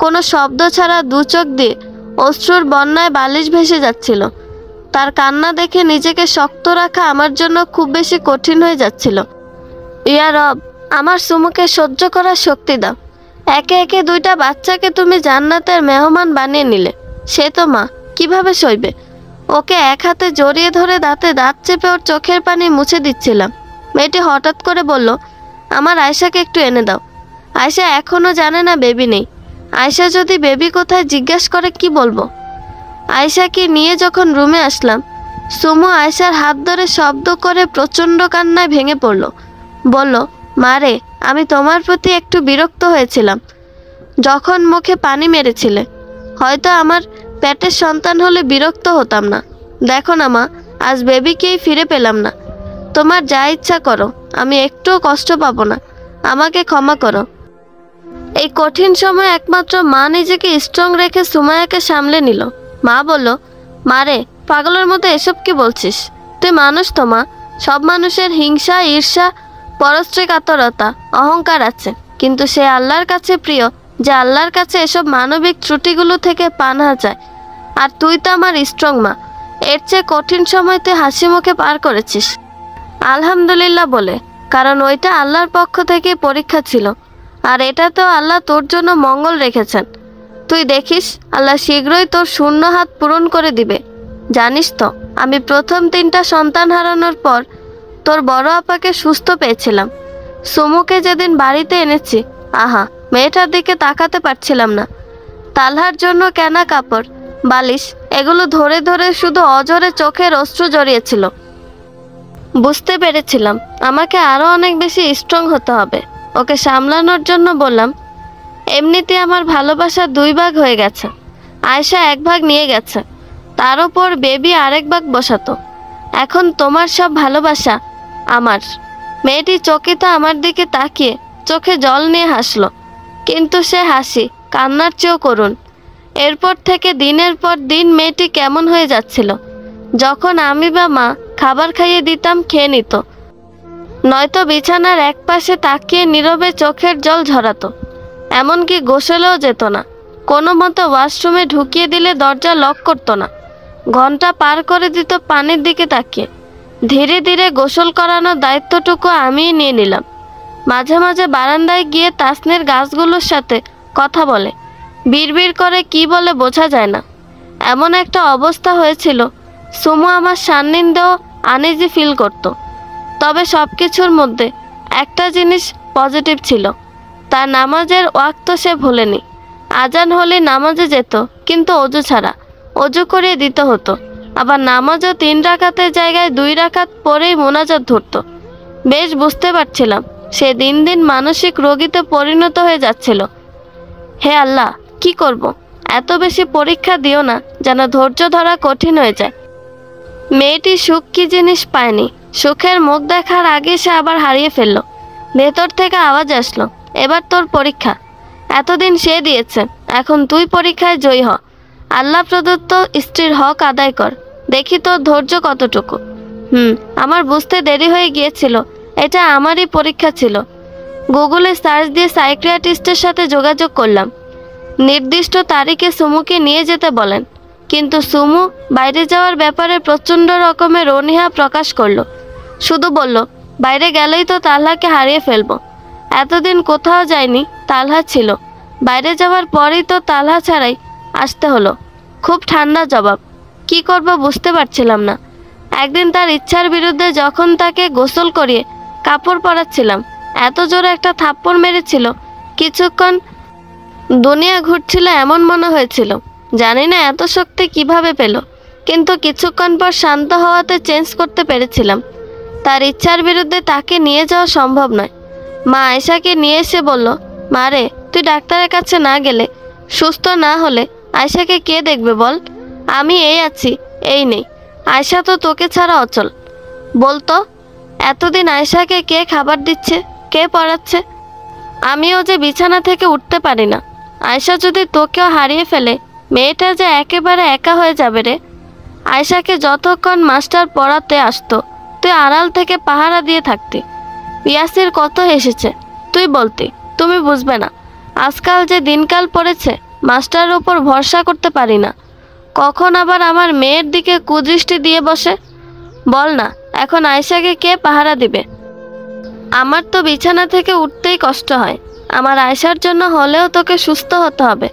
কোনো শব্দ ছাড়া 2 চোখ দিয়ে অশ্রুর বন্যায় বালিশ ভেসে যাচ্ছিল। তার কান্না দেখে নিজেকে শক্ত রাখা আমার জন্য খুব বেশি কঠিন হয়ে যাচ্ছিল। ইয়া রব, আমার সুমুকে সহ্য করার শক্তি দাও। একে একে 2টা বাচ্চাকে তুমি জান্নাতের মেহমান বানিয়ে নিলে, সে তো মা, কিভাবে সইবে? ওকে এক হাতে জড়িয়ে ধরে দাঁতে দাঁত চেপে ওর চোখের পানি মুছে দিচ্ছিলাম। মেয়েটি হঠাৎ করে বলল, আমার আয়েশাকে একটু এনে দাও। আয়েশা এখনও জানে না বেবি নেই। আয়েশা যদি বেবি কোথায় জিজ্ঞেস করে কি বলবো? আয়েশাকে নিয়ে যখন রুমে আসলাম, সুমু আয়েশার হাত ধরে শব্দ করে প্রচণ্ড কান্নায় ভেঙে পড়ল। বলল, মারে, আমি তোমার প্রতি একটু বিরক্ত হয়েছিলাম যখন মুখে পানি মেরেছিলে। হয়তো আমার পেটের সন্তান হলে বিরক্ত হতাম না। দেখো না মা, আজ বেবিকেই ফিরে পেলাম না। তোমার যা ইচ্ছা করো, আমি একটুও কষ্ট পাবো না। আমাকে ক্ষমা করো। এই কঠিন সময় একমাত্র মা নিজেকে স্ট্রং রেখে সুমাইয়াকে সামলে নিল। মা বলল, মারে, পাগলের মতো এসব কি বলছিস? তুই মানুষ তো মা। সব মানুষের হিংসা, ঈর্ষা, পরশ্রীকাতরতা, অহংকার আছে, কিন্তু সে আল্লাহর কাছে প্রিয় যে আল্লাহর কাছে এসব মানবিক ত্রুটিগুলো থেকে পানাহা যায়। আর তুই তো আমার স্ট্রং মা। এর চেয়ে কঠিন সময় তুই হাসি মুখে পার করেছিস, আলহামদুলিল্লাহ বলে। কারণ ওইটা আল্লাহর পক্ষ থেকে পরীক্ষা ছিল, আর এটা তো আল্লাহ তোর জন্য মঙ্গল রেখেছেন। তুই দেখিস, আল্লাহ শীঘ্রই তোর শূন্য হাত পূরণ করে দিবে। জানিস তো, আমি প্রথম 3টা সন্তান হারানোর পর তোর বড় আপাকে সুস্থ পেয়েছিলাম। সুমুকে যেদিন বাড়িতে এনেছি, আহা, মেয়েটার দিকে তাকাতে পারছিলাম না। তালহার জন্য কেনা কাপড়, বালিশ, এগুলো ধরে ধরে শুধু অজরে চোখের অশ্রু জড়িয়েছিল। বুঝতে পেরেছিলাম আমাকে আরো অনেক বেশি স্ট্রং হতে হবে। ওকে সামলানোর জন্য বললাম, এমনিতে আমার ভালোবাসা 2 ভাগ হয়ে গেছে। আয়শা 1 ভাগ নিয়ে গেছে, তার উপর বেবি আরেক ভাগ বসাতো। এখন তোমার সব ভালোবাসা আমার। মেয়েটি চকিত আমার দিকে তাকিয়ে চোখে জল নিয়ে হাসলো, কিন্তু সে হাসি কান্নার চেয়েও করুণ। এরপর থেকে দিনের পর দিন মেয়েটি কেমন হয়ে যাচ্ছিল। যখন আমি বা মা খাবার খাইয়ে দিতাম খেয়ে নিত, নয়তো বিছানার এক পাশে তাকিয়ে নীরবে চোখের জল ঝরাতো। এমনকি গোসলেও যেত না, কোনো মতো ওয়াশরুমে ঢুকিয়ে দিলে দরজা লক করতো না। ঘন্টা পার করে দিত পানির দিকে তাকিয়ে। ধীরে ধীরে গোসল করানোর দায়িত্বটুকু আমিই নিয়ে নিলাম। মাঝে মাঝে বারান্দায় গিয়ে তাসনির গাছগুলোর সাথে কথা বলে, বিড়বিড় করে কি বলে বোঝা যায় না। এমন একটা অবস্থা হয়েছিল সুমু আমার সান্নিধ্যেও আনইজি ফিল করত। তবে সব কিছুর মধ্যে একটা জিনিস পজিটিভ ছিল, তার নামাজের ওয়াক্ত সে ভোলেনি। আজান হলে নামাজে যেত, কিন্তু অজু ছাড়া। অজু করিয়ে দিতে হতো। আবার নামাজও 3 রাকাতের জায়গায় 2 রাকাত পরেই মোনাজাত ধরত। বেশ বুঝতে পারছিলাম সে দিন দিন মানসিক রোগীতে পরিণত হয়ে যাচ্ছিল। হে আল্লাহ, কি করব? এত বেশি পরীক্ষা দিও না যেন ধৈর্য ধরা কঠিন হয়ে যায়। মেয়েটি সুখ কি জিনিস পায়নি। সুখের মুখ দেখার আগে সে আবার হারিয়ে ফেলল। ভেতর থেকে আওয়াজ আসলো, এবার তোর পরীক্ষা। এতদিন সে দিয়েছে, এখন তুই পরীক্ষায় জয়ী হ। আল্লাহ প্রদত্ত স্ত্রীর হক আদায় কর, দেখি তোর ধৈর্য কতটুকু। আমার বুঝতে দেরি হয়ে গিয়েছিল এটা আমারই পরীক্ষা ছিল। গুগলে সার্চ দিয়ে সাইকিয়াট্রিস্টের সাথে যোগাযোগ করলাম। নির্দিষ্ট তারিখে সুমুকে নিয়ে যেতে বলেন, কিন্তু সুমু বাইরে যাওয়ার ব্যাপারে প্রচণ্ড রকমের অনীহা প্রকাশ করলো। শুধু বলল, বাইরে গেলেই তো তালহাকে হারিয়ে ফেলবো। এতদিন কোথাও যায়নি, তালহা ছিল। বাইরে যাওয়ার পরেই তো তালহা ছাড়াই আসতে হলো। খুব ঠান্ডা জবাব। কি করব বুঝতে পারছিলাম না। একদিন তার ইচ্ছার বিরুদ্ধে যখন তাকে গোসল করিয়ে কাপড় পরাচ্ছিলাম, এত জোরে একটা থাপ্পড় মেরেছিল, কিছুক্ষণ দুনিয়া ঘুরছিল এমন মনে হয়েছিল। জানি না এত শক্তি কিভাবে পেল, কিন্তু কিছুক্ষণ পর শান্ত হওয়াতে চেঞ্জ করতে পেরেছিলাম। তার ইচ্ছার বিরুদ্ধে তাকে নিয়ে যাওয়া সম্ভব নয়। মা আয়শাকে নিয়ে এসে বলল, মা রে, তুই ডাক্তারের কাছে না গেলে, সুস্থ না হলে আয়শাকে কে দেখবে বল? আমি এই আছি, এই নেই। আয়শা তো তোকে ছাড়া অচল। বলতো, এতদিন আয়শাকে কে খাবার দিচ্ছে, কে পড়াচ্ছে? আমিও যে বিছানা থেকে উঠতে পারি না। আয়শা যদি তোকেও হারিয়ে ফেলে, মেয়েটা যে একেবারে একা হয়ে যাবে রে। আয়শাকে যতক্ষণ মাস্টার পড়াতে আসতো, তুই আড়াল থেকে পাহারা দিয়ে থাকতি। ইয়াসির কত হেসেছে, তুই বলতি তুমি বুঝবে না। আজকাল যে দিনকাল পড়েছে, মাস্টারের ওপর ভরসা করতে পারি না। কখন আবার আমার মেয়ের দিকে কুদৃষ্টি দিয়ে বসে। বল না, এখন আয়শাকে কে পাহারা দিবে? আমার তো বিছানা থেকে উঠতেই কষ্ট হয়। আমার আয়শার জন্য হলেও তোকে সুস্থ হতে হবে।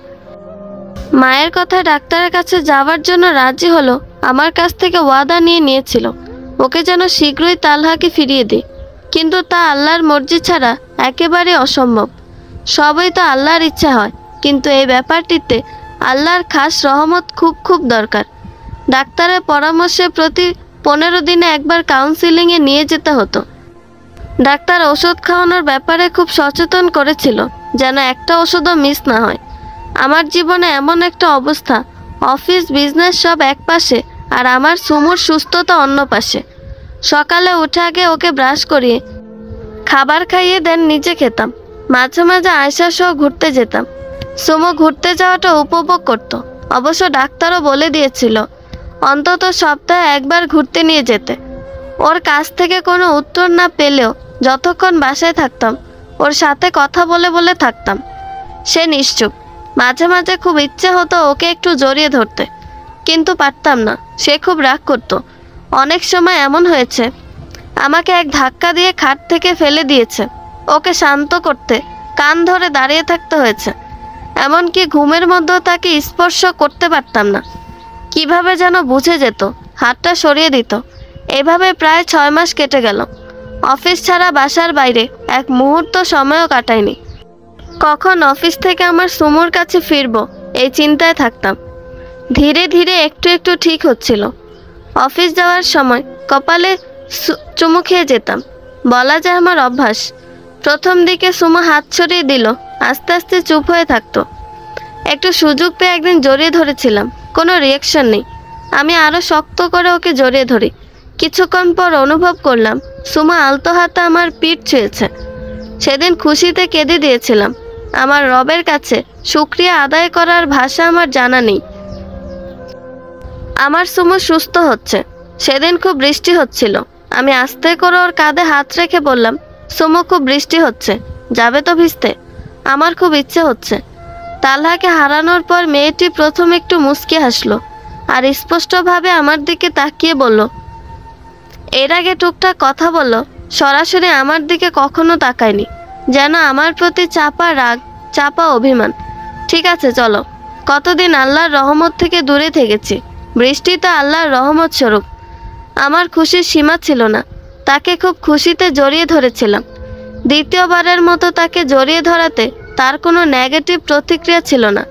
মায়ের কথা ডাক্তারের কাছে যাওয়ার জন্য রাজি হলো। আমার কাছ থেকে ওয়াদা নিয়েছিল ওকে যেন শীঘ্রই তালহাকে ফিরিয়ে দিই, কিন্তু তা আল্লাহর মর্জি ছাড়া একেবারে অসম্ভব। সবই তো আল্লাহর ইচ্ছা হয়, কিন্তু এই ব্যাপারটিতে আল্লাহর খাস রহমত খুব খুব দরকার। ডাক্তারের পরামর্শে প্রতি 15 দিনে একবার কাউন্সিলিংয়ে নিয়ে যেতে হতো। ডাক্তার ওষুধ খাওয়ানোর ব্যাপারে খুব সচেতন করেছিল, যেন একটা ওষুধও মিস না হয়। আমার জীবনে এমন একটা অবস্থা, অফিস বিজনেস সব এক পাশে, আর আমার সুমুর সুস্থতা অন্য পাশে। সকালে উঠে আগে ওকে ব্রাশ করিয়ে খাবার খাইয়ে দেন নিজে খেতাম। মাঝে মাঝে আয়শা সহ ঘুরতে যেতাম। সুমু ঘুরতে যাওয়াটা উপভোগ করত। অবশ্য ডাক্তারও বলে দিয়েছিল অন্তত সপ্তাহে একবার ঘুরতে নিয়ে যেতে। ওর কাছ থেকে কোনো উত্তর না পেলেও যতক্ষণ বাসায় থাকতাম ওর সাথে কথা বলে বলে থাকতাম। সে নিশ্চুপ। মাঝে মাঝে খুব ইচ্ছে হতো ওকে একটু জড়িয়ে ধরতে, কিন্তু পারতাম না। সে খুব রাগ করত। অনেক সময় এমন হয়েছে আমাকে এক ধাক্কা দিয়ে খাট থেকে ফেলে দিয়েছে। ওকে শান্ত করতে কান ধরে দাঁড়িয়ে থাকতে হয়েছে। এমনকি ঘুমের মধ্যেও তাকে স্পর্শ করতে পারতাম না। কিভাবে যেন বুঝে যেত, হাতটা সরিয়ে দিত। এভাবে প্রায় 6 মাস কেটে গেল। অফিস ছাড়া বাসার বাইরে এক মুহূর্ত সময়ও কাটাইনি। কখন অফিস থেকে আমার সুমুর কাছে ফিরবো এই চিন্তায় থাকতাম। ধীরে ধীরে একটু একটু ঠিক হচ্ছিল। অফিস যাওয়ার সময় কপালে চুমু খেয়ে যেতাম, বলা যায় আমার অভ্যাস। প্রথম দিকে সুমু হাত ছড়িয়ে দিল, আস্তে আস্তে চুপ হয়ে থাকতো। একটু সুযোগ পেয়ে একদিন জড়িয়ে ধরেছিলাম, কোনো রিয়াকশন নেই। আমি আরও শক্ত করে ওকে জড়িয়ে ধরি। কিছুক্ষণ পর অনুভব করলাম সুমু আলতো হাতে আমার পিঠ ছুঁয়েছে। সেদিন খুশিতে কেঁদে দিয়েছিলাম। আমার রবের কাছে শুকরিয়া আদায় করার ভাষা আমার জানা নেই। আমার সুমু সুস্থ হচ্ছে। সেদিন খুব বৃষ্টি হচ্ছিল। আমি আস্তে করে ওর কাঁধে হাত রেখে বললাম, সুমু খুব বৃষ্টি হচ্ছে, যাবে তো ভিজতে? আমার খুব ইচ্ছে হচ্ছে। তালহাকে হারানোর পর মেয়েটি প্রথম একটু মুচকি হাসলো আর স্পষ্টভাবে আমার দিকে তাকিয়ে বলল। এর আগে টুকটাক কথা বলল, সরাসরি আমার দিকে কখনো তাকায়নি, যেন আমার প্রতি চাপা রাগ, চাপা অভিমান। ঠিক আছে চলো। কতদিন আল্লাহর রহমত থেকে দূরে থেকেছি। বৃষ্টি তো আল্লাহর রহমত স্বরূপ। আমার খুশির সীমা ছিল না। তাকে খুব খুশিতে জড়িয়ে ধরেছিলাম। দ্বিতীয়বারের মতো তাকে জড়িয়ে ধরাতে তার কোনো নেগেটিভ প্রতিক্রিয়া ছিল না।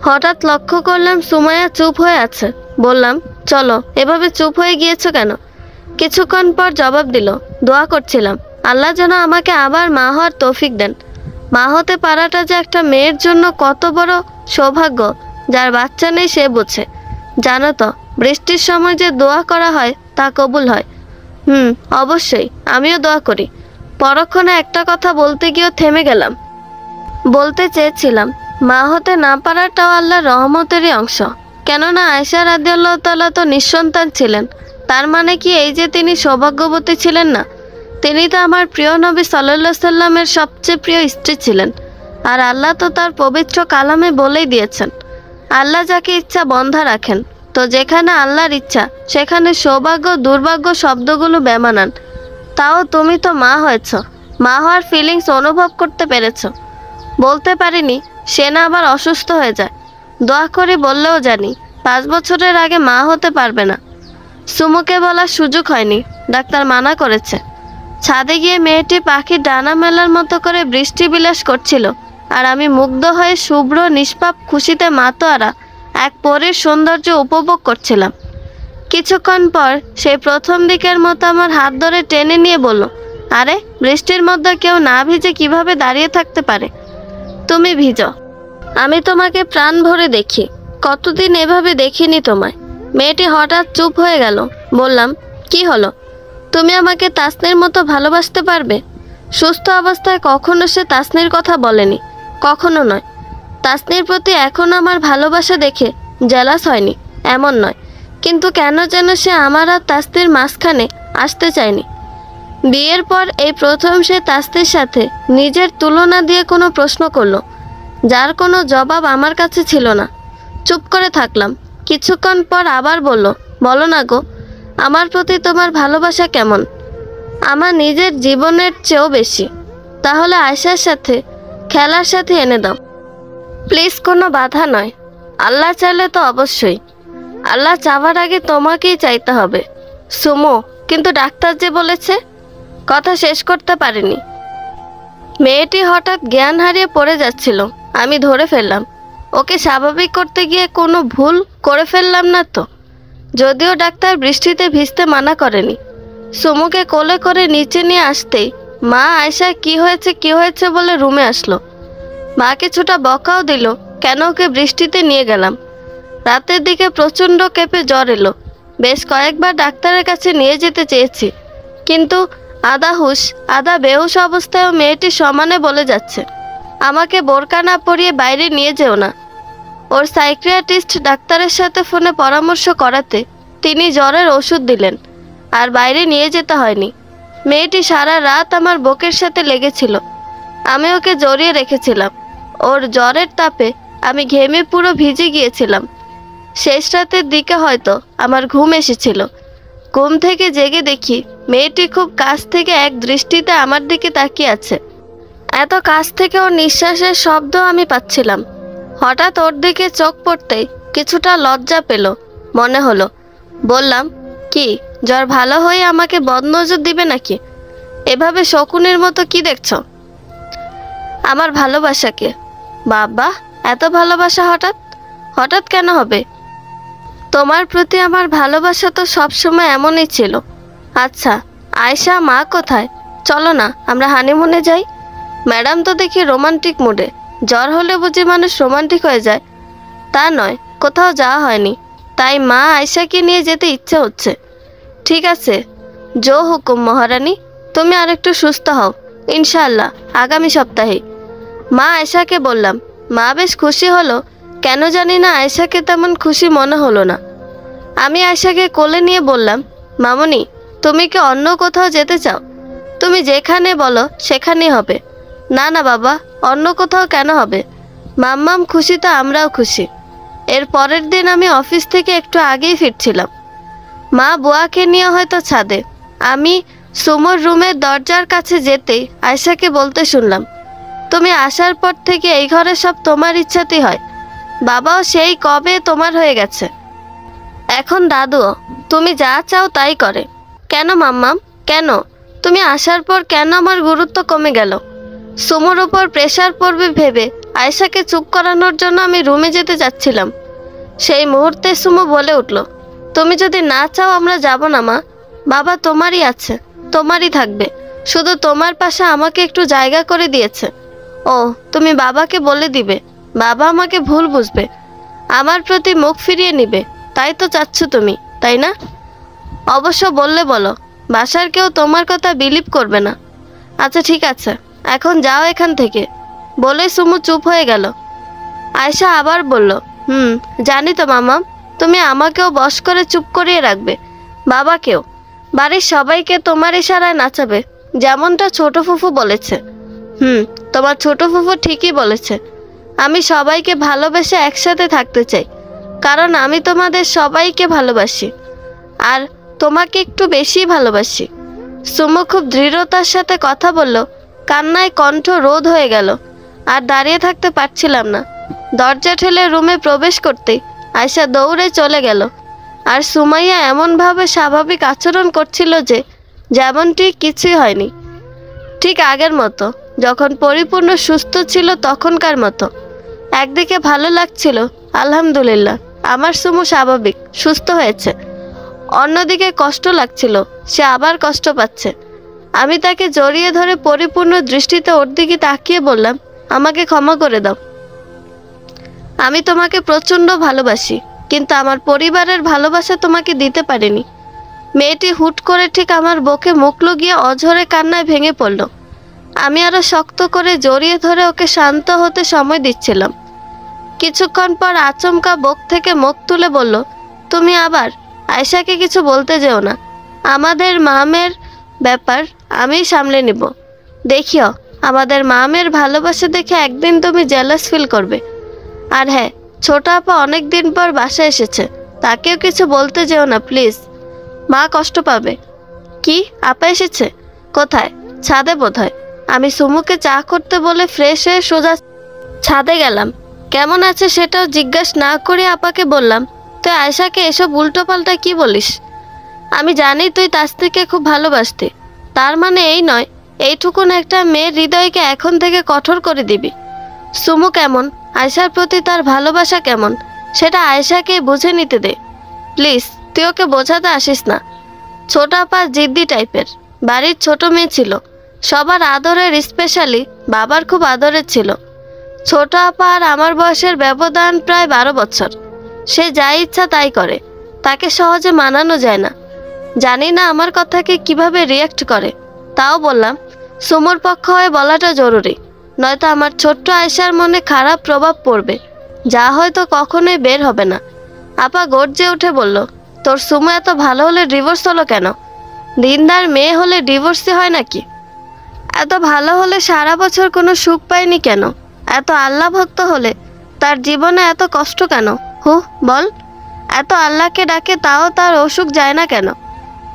হঠাৎ লক্ষ্য করলাম সুমাইয়া চুপ হয়ে আছে। বললাম, চলো। এভাবে চুপ হয়ে গিয়েছো কেন? কিছুক্ষণ পর জবাব দিল, দোয়া করছিলাম আল্লাহ যেন আমাকে আবার মা হওয়ার তৌফিক দেন। মা হতে পারাটা যে একটা মেয়ের জন্য কত বড় সৌভাগ্য, যার বাচ্চা নেই সে বোঝে। জানো তো, বৃষ্টির সময় যে দোয়া করা হয় তা কবুল হয়। অবশ্যই, আমিও দোয়া করি। পরক্ষণে একটা কথা বলতে গিয়েও থেমে গেলাম। বলতে চেয়েছিলাম, মা হতে না পারাটাও আল্লাহর রহমতেরই অংশ। কেননা আয়েশা রাদিয়াল্লাহু তাআলা তো নিঃসন্তান ছিলেন। তার মানে কি এই যে তিনি সৌভাগ্যবতী ছিলেন না? তিনি তো আমার প্রিয় নবী সাল্লাল্লাহু আলাইহি সাল্লামের সবচেয়ে প্রিয় স্ত্রী ছিলেন। আর আল্লাহ তো তার পবিত্র কালামে বলেই দিয়েছেন, আল্লাহ যাকে ইচ্ছা বন্ধা রাখেন। তো যেখানে আল্লাহর ইচ্ছা সেখানে সৌভাগ্য দুর্ভাগ্য শব্দগুলো বেমানান। তাও তুমি তো মা হয়েছ, মা হওয়ার ফিলিংস অনুভব করতে পেরেছ। বলতে পারিনি সে না আবার অসুস্থ হয়ে যায়। দোয়া করে বললেও জানি 5 বছরের আগে মা হতে পারবে না। সুমুকে বলার সুযোগ হয়নি, ডাক্তার মানা করেছে। ছাদে গিয়ে মেয়েটি পাখির ডানা মেলার মতো করে বৃষ্টি বিলাস করছিল, আর আমি মুগ্ধ হয়ে শুভ্র নিষ্পাপ খুশিতে মাতোয়ারা এক পরীর সৌন্দর্য উপভোগ করছিলাম। কিছুক্ষণ পর সেই প্রথম দিকের মতো আমার হাত ধরে টেনে নিয়ে বলল, আরে বৃষ্টির মধ্যে কেউ না ভিজে কিভাবে দাঁড়িয়ে থাকতে পারে? তুমি ভিজো, আমি তোমাকে প্রাণ ভরে দেখি। কতদিন এভাবে দেখিনি তোমায়। মেয়েটি হঠাৎ চুপ হয়ে গেল। বললাম, কি হলো? তুমি আমাকে তাসনির মতো ভালোবাসতে পারবে? সুস্থ অবস্থায় কখনো সে তাসনির কথা বলেনি, কখনো নয়। তাসনির প্রতি এখনো আমার ভালোবাসা দেখে জেলাস হয়নি এমন নয়, কিন্তু কেন যেন সে আমার আর তাসনির মাঝখানে আসতে চায়নি। বিয়ের পর এই প্রথম সে তাসনির সাথে নিজের তুলনা দিয়ে কোনো প্রশ্ন করলো, যার কোনো জবাব আমার কাছে ছিল না। চুপ করে থাকলাম। কিছুক্ষণ পর আবার বলল, বলো না গো, আমার প্রতি তোমার ভালোবাসা কেমন? আমার নিজের জীবনের চেয়েও বেশি। তাহলে আয়শার সাথে খেলার সাথে এনে দাও প্লিজ, কোনো বাধা নয়। আল্লাহ চাইলে তো অবশ্যই। আল্লাহ চাওয়ার আগে তোমাকেই চাইতে হবে। সুমো, কিন্তু ডাক্তার যে বলেছে। কথা শেষ করতে পারিনি। মেয়েটি হঠাৎ জ্ঞান হারিয়ে পড়ে যাচ্ছিল। আমি ধরে ফেললাম। ওকে স্বাভাবিক করতে গিয়ে কোনো ভুল করে ফেললাম না তো? যদিও ডাক্তার বৃষ্টিতে ভিজতে মানা করেনি। সুমুকে কোলে করে নিচে নিয়ে আসতেই মা আয়শা কি হয়েছে বলে রুমে আসলো। মা কিছুটা বকাও দিল, কেন ওকে বৃষ্টিতে নিয়ে গেলাম। রাতের দিকে প্রচণ্ড কেঁপে জ্বর এলো। বেশ কয়েকবার ডাক্তারের কাছে নিয়ে যেতে চেয়েছি, কিন্তু আধা হুশ আধা বেহুশ অবস্থায়ও মেয়েটি সমানে বলে যাচ্ছে, আমাকে বোরকা না পরিয়ে বাইরে নিয়ে যেও না। ওর সাইকিয়াট্রিস্ট ডাক্তারের সাথে ফোনে পরামর্শ করাতে তিনি জ্বরের ওষুধ দিলেন, আর বাইরে নিয়ে যেতে হয়নি। মেয়েটি সারা রাত আমার বুকের সাথে লেগেছিল। আমি ওকে জড়িয়ে রেখেছিলাম। ওর জ্বরের তাপে আমি ঘেমে পুরো ভিজে গিয়েছিলাম। শেষ রাতের দিকে হয়তো আমার ঘুম এসেছিল। ঘুম থেকে জেগে দেখি মেয়েটি খুব কাছ থেকে এক দৃষ্টিতে আমার দিকে তাকিয়ে আছে। এত কাছ থেকে ওর নিঃশ্বাসের শব্দ আমি পাচ্ছিলাম। হঠাৎ ওর দিকে চোখ পড়তেই কিছুটা লজ্জা পেল মনে হলো। বললাম, কি জ্বর ভালো হয়ে আমাকে বদনজর দিবে নাকি? এভাবে শকুনের মতো কি দেখছো? আমার ভালোবাসাকে। বাবা, এত ভালোবাসা হঠাৎ হঠাৎ কেন হবে? তোমার প্রতি আমার ভালোবাসা তো সবসময় এমনই ছিল। আচ্ছা আয়শা, মা কোথায়? চলো না আমরা হানিমুনে যাই। ম্যাডাম তো দেখি রোমান্টিক মুডে। জ্বর হলে বুঝি মানুষ রোমান্টিক হয়ে যায়? তা নয়, কোথাও যাওয়া হয়নি, তাই মা আয়শাকে নিয়ে যেতে ইচ্ছে হচ্ছে। ঠিক আছে, জো হুকুম মহারানী। তুমি আরেকটু সুস্থ হও ইনশাআল্লাহ আগামী সপ্তাহে। মা আয়শাকে বললাম। মা বেশ খুশি হলো। কেন জানি না আয়শাকে তেমন খুশি মনে হলো না। আমি আয়শাকে কোলে নিয়ে বললাম, মামনি তুমি কি অন্য কোথাও যেতে চাও? তুমি যেখানে বলো সেখানেই হবে। না না বাবা, অন্য কোথাও কেন হবে? মাম্মাম খুশি তো আমরাও খুশি। এর পরের দিন আমি অফিস থেকে একটু আগেই ফিরছিলাম। মা বুয়াকে নিয়ে হয়তো ছাদে। আমি সুমোর রুমের দরজার কাছে যেতেই আয়শাকে বলতে শুনলাম, তুমি আসার পর থেকে এই ঘরে সব তোমার ইচ্ছাতেই হয়। বাবাও সেই কবে তোমার হয়ে গেছে। এখন দাদুও তুমি যা চাও তাই করে। কেন মাম্মাম, কেন? তুমি আসার পর কেন আমার গুরুত্ব কমে গেল? সুমোর ওপর প্রেশার পড়বে ভেবে আয়শাকে চুপ করানোর জন্য আমি রুমে যেতে যাচ্ছিলাম। সেই মুহূর্তে সুমো বলে উঠল, তুমি যদি না চাও আমরা যাব না মা। বাবা তোমারই আছে, তোমারই থাকবে। শুধু তোমার পাশে আমাকে একটু জায়গা করে দিয়েছে। ও, তুমি বাবাকে বলে দিবে। বাবা আমাকে ভুল বুঝবে, আমার প্রতি মুখ ফিরিয়ে নিবে। তাই তো চাচ্ছ তুমি, তাই না? অবশ্য বললে বলো, বাসার কেউ তোমার কথা বিলিভ করবে না। আচ্ছা ঠিক আছে, এখন যাও এখান থেকে। বলে সুমু চুপ হয়ে গেল। আয়শা আবার বলল, জানি তো মামা, তুমি আমাকেও বশ করে চুপ করিয়ে রাখবে, বাবাকেও। বাড়ির সবাইকে তোমার ইশারায় নাচাবে, যেমনটা ছোট ফুফু বলেছে। তোমার ছোট ফুফু ঠিকই বলেছে। আমি সবাইকে ভালোবেসে একসাথে থাকতে চাই, কারণ আমি তোমাদের সবাইকে ভালোবাসি, আর তোমাকে একটু বেশি ভালোবাসি। সুমু খুব দৃঢ়তার সাথে কথা বলল। কান্নায় কণ্ঠ রোধ হয়ে গেল। আর দাঁড়িয়ে থাকতে পারছিলাম না। দরজা ঠেলে রুমে প্রবেশ করতেই আয়শা দৌড়ে চলে গেল। আর সুমাইয়া এমনভাবে স্বাভাবিক আচরণ করছিল যে যেমনটি কিছুই হয়নি, ঠিক আগের মতো, যখন পরিপূর্ণ সুস্থ ছিল তখনকার মতো। একদিকে ভালো লাগছিল, আলহামদুলিল্লাহ আমার সুমু স্বাভাবিক সুস্থ হয়েছে। অন্যদিকে কষ্ট লাগছিল, সে আবার কষ্ট পাচ্ছে। আমি তাকে জড়িয়ে ধরে পরিপূর্ণ দৃষ্টিতে ওর দিকে তাকিয়ে বললাম, আমাকে ক্ষমা করে দাও। আমি তোমাকে প্রচণ্ড ভালোবাসি, কিন্তু আমার পরিবারের ভালোবাসা তোমাকে দিতে পারিনি। মেয়েটি হুট করে ঠিক আমার বুকে মুখ লুকিয়ে অঝরে কান্নায় ভেঙে পড়ল। আমি আরো শক্ত করে জড়িয়ে ধরে ওকে শান্ত হতে সময় দিচ্ছিলাম। কিছুক্ষণ পর আচমকা বুক থেকে মুখ তুলে বলল, তুমি আবার আয়শাকে কিছু বলতে যেও না। আমাদের মামের ব্যাপার আমি সামলে নিব। দেখিও, আমাদের মামের ভালোবাসা দেখে একদিন তুমি জেলাস ফিল করবে। আর হ্যাঁ, ছোট আপা অনেক দিন পর বাসায় এসেছে, তাকেও কিছু বলতে যেও না প্লিজ, মা কষ্ট পাবে। কি, আপা এসেছে? কোথায়? ছাদে বোধহয়। আমি সুমুকে চা করতে বলে ফ্রেশ হয়ে সোজা ছাদে গেলাম। কেমন আছে সেটাও জিজ্ঞাসা না করে আপাকে বললাম, তুই আয়শাকে এসব উল্টোপাল্টা কি বলিস? আমি জানি তুই তাসনিকে খুব ভালোবাসতি, তার মানে এই নয় এইটুকুন একটা মেয়ের হৃদয়কে এখন থেকে কঠোর করে দিবি। সুমু কেমন, আয়শার প্রতি তার ভালোবাসা কেমন, সেটা আয়শাকে বুঝে নিতে দে প্লিজ। তুই ওকে বোঝাতে আসিস না। ছোট আপা জিদ্দি টাইপের, বাড়ির ছোট মেয়ে ছিল, সবার আদরের, স্পেশালি বাবার খুব আদরের ছিল। ছোট আপা আর আমার বয়সের ব্যবধান প্রায় 12 বছর। সে যা ইচ্ছা তাই করে, তাকে সহজে মানানো যায় না। জানি না আমার কথাকে কিভাবে রিয়াক্ট করে। তাও বললাম, সুমুর পক্ষ হয়ে বলাটা জরুরি, নয়তো আমার ছোট্ট আয়শার মনে খারাপ প্রভাব পড়বে, যা হয়তো কখনোই বের হবে না। আপা গর্জে উঠে বলল, তোর সুমু এত ভালো হলে ডিভোর্স হলো কেন? দিনদার মেয়ে হলে ডিভোর্সই হয় নাকি? এত ভালো হলে সারা বছর কোনো সুখ পায়নি কেন? এত আল্লাহ ভক্ত হলে তার জীবনে এত কষ্ট কেন? বল। এত আল্লাহকে ডাকে তাও তার অসুখ যায় না কেন?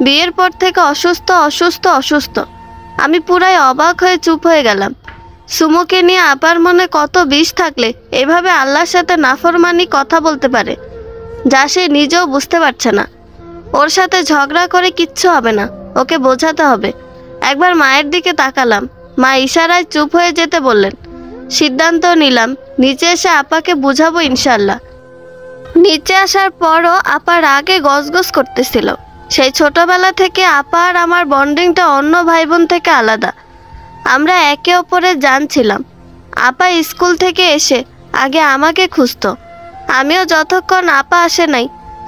বিয়ের পর থেকে অসুস্থ অসুস্থ অসুস্থ। আমি পুরাই অবাক হয়ে চুপ হয়ে গেলাম। সুমুকে নিয়ে আপার মনে কত বিষ থাকলে এভাবে আল্লাহর সাথে নাফরমানি কথা বলতে পারে, যা সে নিজেও বুঝতে পারছে না। ওর সাথে ঝগড়া করে কিচ্ছু হবে না, ওকে বোঝাতে হবে। একবার মায়ের দিকে তাকালাম। মা ইশারায় চুপ হয়ে যেতে বললেন। সিদ্ধান্ত নিলাম নিচে এসে আপাকে বুঝাবো ইনশাল্লাহ। নিচে আসার পরও আপা রাগে গজগজ করতেছিল। সেই ছোটবেলা থেকে আপা আর আমার বন্ডিংটা অন্য ভাই বোন থেকে আলাদা। আমরা একে অপরের জানছিলাম। আপা স্কুল থেকে এসে আগে আমাকে খুঁজতো। আমিও যতক্ষণ আপা আসে নাই,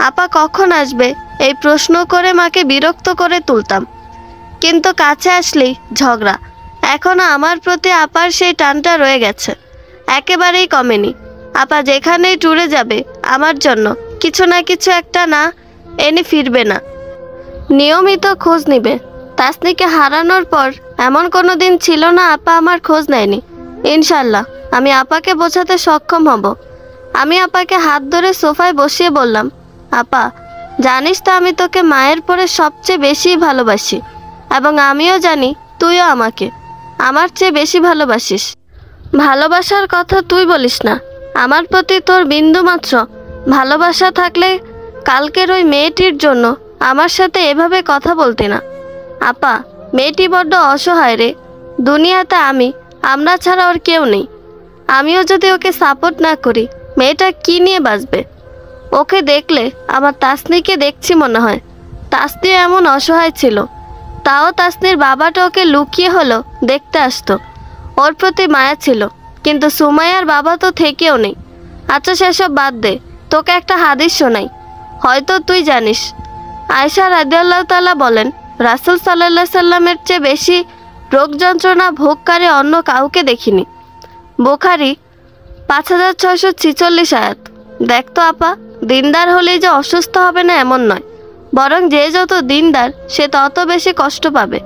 আপা কখন আসবে এই প্রশ্ন করে মাকে বিরক্ত করে তুলতাম। কিন্তু কাছে আসলেই ঝগড়া। এখনো আমার প্রতি আপার সেই টানটা রয়ে গেছে, একেবারেই কমেনি। আপা যেখানেই ট্যুরে যাবে আমার জন্য কিছু না কিছু একটা না এনে ফিরবে না, নিয়মিত খোঁজ নিবে। তাসনিকে হারানোর পর এমন কোনো দিন ছিল না আপা আমার খোঁজ নেয়নি। ইনশাল্লাহ আমি আপাকে বোঝাতে সক্ষম হব। আমি আপাকে হাত ধরে সোফায় বসিয়ে বললাম, আপা জানিস তো আমি তোকে মায়ের পরে সবচেয়ে বেশি ভালোবাসি, এবং আমিও জানি তুইও আমাকে আমার চেয়ে বেশি ভালোবাসিস। ভালোবাসার কথা তুই বলিস না, আমার প্রতি তোর বিন্দুমাত্র ভালোবাসা থাকলে কালকের ওই মেয়েটির জন্য আমার সাথে এভাবে কথা বলতি না। আপা মেয়েটি বড্ড অসহায় রে। দুনিয়াতে আমরা ছাড়া ওর কেউ নেই। আমিও যদি ওকে সাপোর্ট না করি মেয়েটা কি নিয়ে বাঁচবে? ওকে দেখলে আমার তাসনিকে দেখছি মনে হয়। তাসনিও এমন অসহায় ছিল, তাও তাসনির বাবাটা ওকে লুকিয়ে হলো দেখতে আসতো। ওর প্রতি মায়া ছিল, কিন্তু সুমাইয়ার বাবা তো থেকেও নেই। আচ্ছা সেসব বাদ দে, তোকে একটা হাদিস শোনাই, হয়তো তুই জানিস। আয়েশা রাদিয়াল্লাহু তাআলা বলেন, রাসূল সাল্লাল্লাহু আলাইহি সাল্লামের চেয়ে বেশি রোগ যন্ত্রণা ভোগকারী অন্য কাউকে দেখিনি। বুখারী 5646 আয়াত। দেখতো আপা, দিনদার হলেই যে অসুস্থ হবে না এমন নয়, বরং যে যত দিনদার সে তত বেশি কষ্ট পাবে,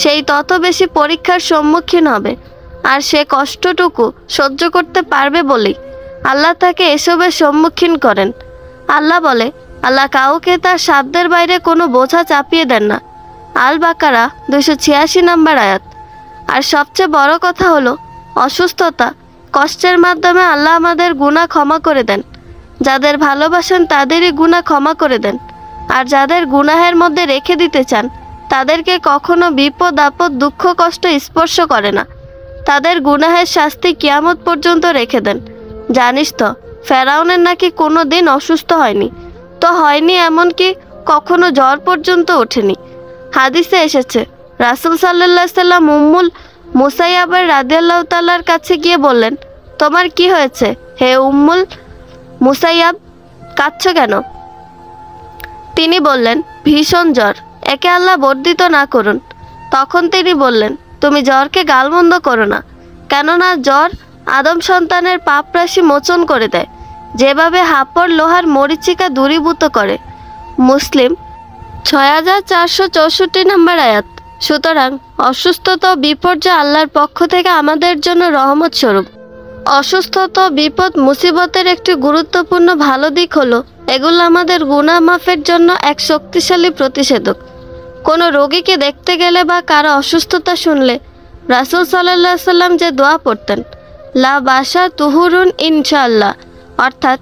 সেই তত বেশি পরীক্ষার সম্মুখীন হবে। আর সে কষ্টটুকু সহ্য করতে পারবে বলেই আল্লাহ তাকে এসবের সম্মুখীন করেন। আল্লাহ বলে, আল্লাহ কাউকে তার সাধ্যের বাইরে কোনো বোঝা চাপিয়ে দেন না। আল বাকারা 286 নম্বর আয়াত। আর সবচেয়ে বড় কথা হলো, অসুস্থতা কষ্টের মাধ্যমে আল্লাহ আমাদের গুনাহ ক্ষমা করে দেন। যাদের ভালোবাসেন তাদেরই গুনাহ ক্ষমা করে দেন, আর যাদের গুনাহের মধ্যে রেখে দিতে চান তাদেরকে কখনো বিপদ আপদ দুঃখ কষ্ট স্পর্শ করে না। তাদের গুনাহের শাস্তি কিয়ামত পর্যন্ত রেখে দেন। জানিস তো ফেরাউনের নাকি কোনো দিন অসুস্থ হয়নি, তো হয়নি এমনকি কখনো জ্বর পর্যন্ত ওঠেনি। হাদিসে এসেছে, রাসূল সাল্লাল্লাহু আলাইহি সাল্লাম উম্মুল মুসাইয়াবের রাদিয়াল্লাহু তাআলার কাছে গিয়ে বললেন, তোমার কি হয়েছে হে উম্মুল মুসাইয়াব, কাঁদছো কেন? তিনি বললেন, ভীষণ জ্বর, একে আল্লাহ বর্ধিত না করুন। তখন তিনি বললেন, তুমি জ্বরকে গালমন্দ করো না, কেননা জ্বর আদম সন্তানের পাপ রাশি মোচন করে দেয়, যেভাবে হাপড় লোহার মরিচিকা দূরীভূত করে। মুসলিম 6464 নম্বর আয়াত। সুতরাং অসুস্থতা ও বিপর্যয় আল্লাহর পক্ষ থেকে আমাদের জন্য রহমত স্বরূপ। অসুস্থতা বিপদ মুসিবতের একটি গুরুত্বপূর্ণ ভালো দিক হলো এগুলো আমাদের গুনাহ মাফের জন্য এক শক্তিশালী প্রতিষেধক। কোনো রোগীকে দেখতে গেলে বা কারো অসুস্থতা শুনলে রাসূল সাল্লাল্লাহু আলাইহি সাল্লাম যে দোয়া পড়তেন, লা বাসা তুহুরুন ইনশাআল্লাহ, অর্থাৎ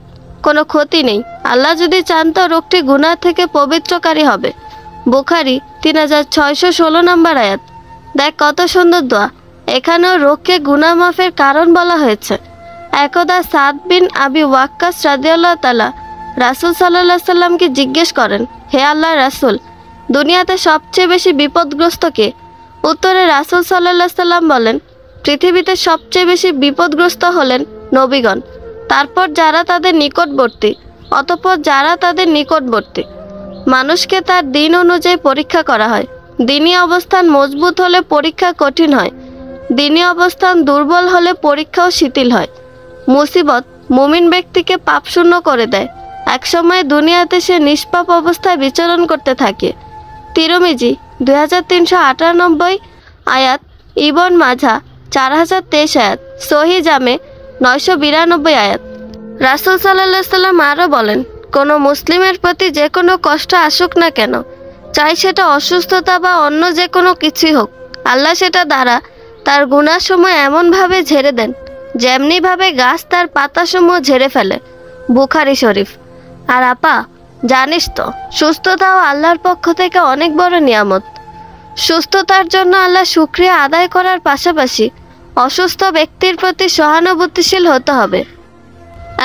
কোনো ক্ষতি নেই, আল্লাহ যদি চান তো রোগটি গুনাহ থেকে পবিত্রকারী হবে। বুখারী 3616 নম্বর আয়াত। দেখ কত সুন্দর দোয়া। এখানেও রোগকে গুনাহ মাফের কারণ বলা হয়েছে। একদা সাদ বিন আবি ওয়াক্কাস রাদিয়াল্লাহু তাআলা রাসূল সাল্লাল্লাহু আলাইহি সাল্লামকে জিজ্ঞেস করেন, হে আল্লাহর রাসূল, দুনিয়াতে সবচেয়ে বেশি বিপদগ্রস্ত কে? উত্তরে রাসূল সাল্লাল্লাহু আলাইহি সাল্লাম বলেন, পৃথিবীতে সবচেয়ে বেশি বিপদগ্রস্ত হলেন নবীগণ, তারপর যারা তাদের নিকটবর্তী, অতঃপর যারা তাদের নিকটবর্তী। মানুষকে তার দিন অনুযায়ী পরীক্ষা করা হয়। দিনী অবস্থান মজবুত হলে পরীক্ষা কঠিন হয়, দিনী অবস্থান দুর্বল হলে পরীক্ষাও শিথিল হয়। মুসিবত মুমিন ব্যক্তিকে পাপশূন্য করে দেয়। একসময় দুনিয়াতে সে নিষ্পাপ অবস্থায় বিচরণ করতে থাকে। তিরমিজি 2398 আয়াত, ইবন মাঝা 4023 আয়াত, সহি জামে 992 আয়াত। রাসূল সাল্লাল্লাহু আলাইহি সাল্লাম আরও বলেন, কোনো মুসলিমের প্রতি যে কোনো কষ্ট আসুক না কেন, চাই সেটা অসুস্থতা বা অন্য যে কোনো কিছুই হোক, আল্লাহ সেটা দ্বারা তার গুনাহসমূহ এমনভাবে ঝেড়ে দেন যেমনিভাবে গাছ তার পাতাসমূহ ঝেড়ে ফেলে। বুখারী শরীফ। আর আপা জানিস তো সুস্থতাও আল্লাহর পক্ষ থেকে অনেক বড় নিয়ামত। সুস্থতার জন্য আল্লাহ শুকরিয়া আদায় করার পাশাপাশি অসুস্থ ব্যক্তির প্রতি সহানুভূতিশীল হতে হবে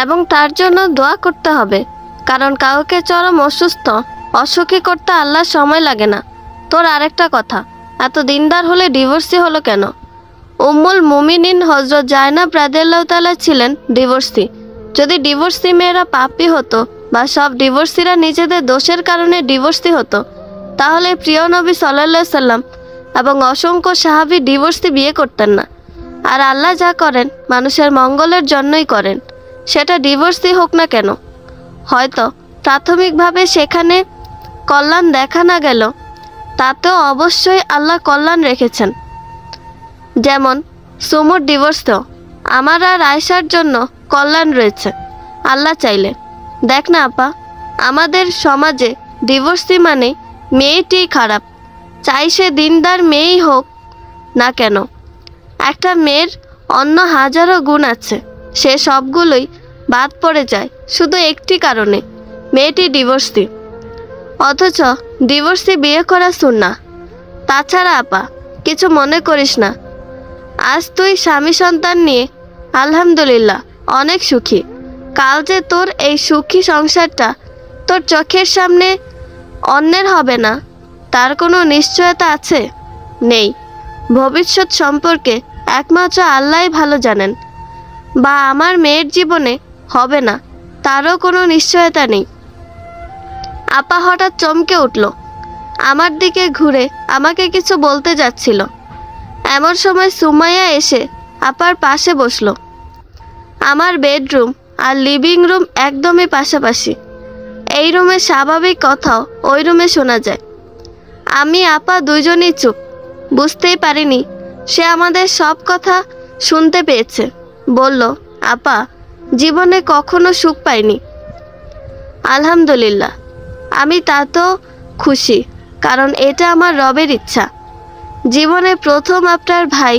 এবং তার জন্য দোয়া করতে হবে, কারণ কাউকে চরম অসুখী করতে আল্লাহর সময় লাগে না। তোর আরেকটা কথা, এত দিনদার হলে ডিভোর্সি হলো কেন? উম্মুল মুমিনিন হযরত জায়নাব রাদিয়াল্লাহু তাআলা ছিলেন ডিভোর্সি। যদি ডিভোর্সি মেয়েরা পাপী হতো বা সব ডিভোর্সিরা নিজেদের দোষের কারণে ডিভোর্সি হতো, তাহলে প্রিয় নবী সাল্লাল্লাহু আলাইহি সাল্লাম এবং অসংখ্য সাহাবী ডিভোর্সি বিয়ে করতেন না। আর আল্লাহ যা করেন মানুষের মঙ্গলের জন্যই করেন, সেটা ডিভোর্সই হোক না কেন। হয়তো প্রাথমিকভাবে সেখানে কল্যাণ দেখা না গেল, তাতেও অবশ্যই আল্লাহ কল্যাণ রেখেছেন। যেমন সুমুর ডিভোর্সেও আমার আর আয়েশার জন্য কল্যাণ রয়েছে আল্লাহ চাইলে। দেখ না আপা, আমাদের সমাজে ডিভোর্সি মানে মেয়েটিই খারাপ, চাই সে দিনদার মেয়েই হোক না কেন। একটা মেয়ের অন্য হাজারো গুণ আছে, সে সবগুলোই বাদ পড়ে যায় শুধু একটি কারণে, মেয়েটি ডিভোর্সি। অথচ ডিভোর্সি বিয়ে করা সুন্নাহ। তাছাড়া আপা, কিছু মনে করিস না, আজ তুই স্বামী সন্তান নিয়ে আলহামদুলিল্লাহ অনেক সুখী। কাল যে তোর এই সুখী সংসারটা তোর চোখের সামনে অন্যের হবে না, তার কোনো নিশ্চয়তা আছে? নেই। ভবিষ্যৎ সম্পর্কে একমাত্র আল্লাহই ভালো জানেন। বা আমার মেয়ের জীবনে হবে না, তারও কোনো নিশ্চয়তা নেই। আপা হঠাৎ চমকে উঠল, আমার দিকে ঘুরে আমাকে কিছু বলতে যাচ্ছিল। এমন সময় সুমাইয়া এসে আপার পাশে বসলো। আমার বেডরুম আর লিভিং রুম একদমই পাশাপাশি। এই রুমে স্বাভাবিক কথাও ওই রুমে শোনা যায়। আমি আপা দুইজনই চুপ। বুঝতেই পারিনি সে আমাদের সব কথা শুনতে পেয়েছে। বলল, আপা, জীবনে কখনো সুখ পাইনি। আলহামদুলিল্লাহ, আমি তাতেও খুশি, কারণ এটা আমার রবের ইচ্ছা। জীবনে প্রথম আপনার ভাই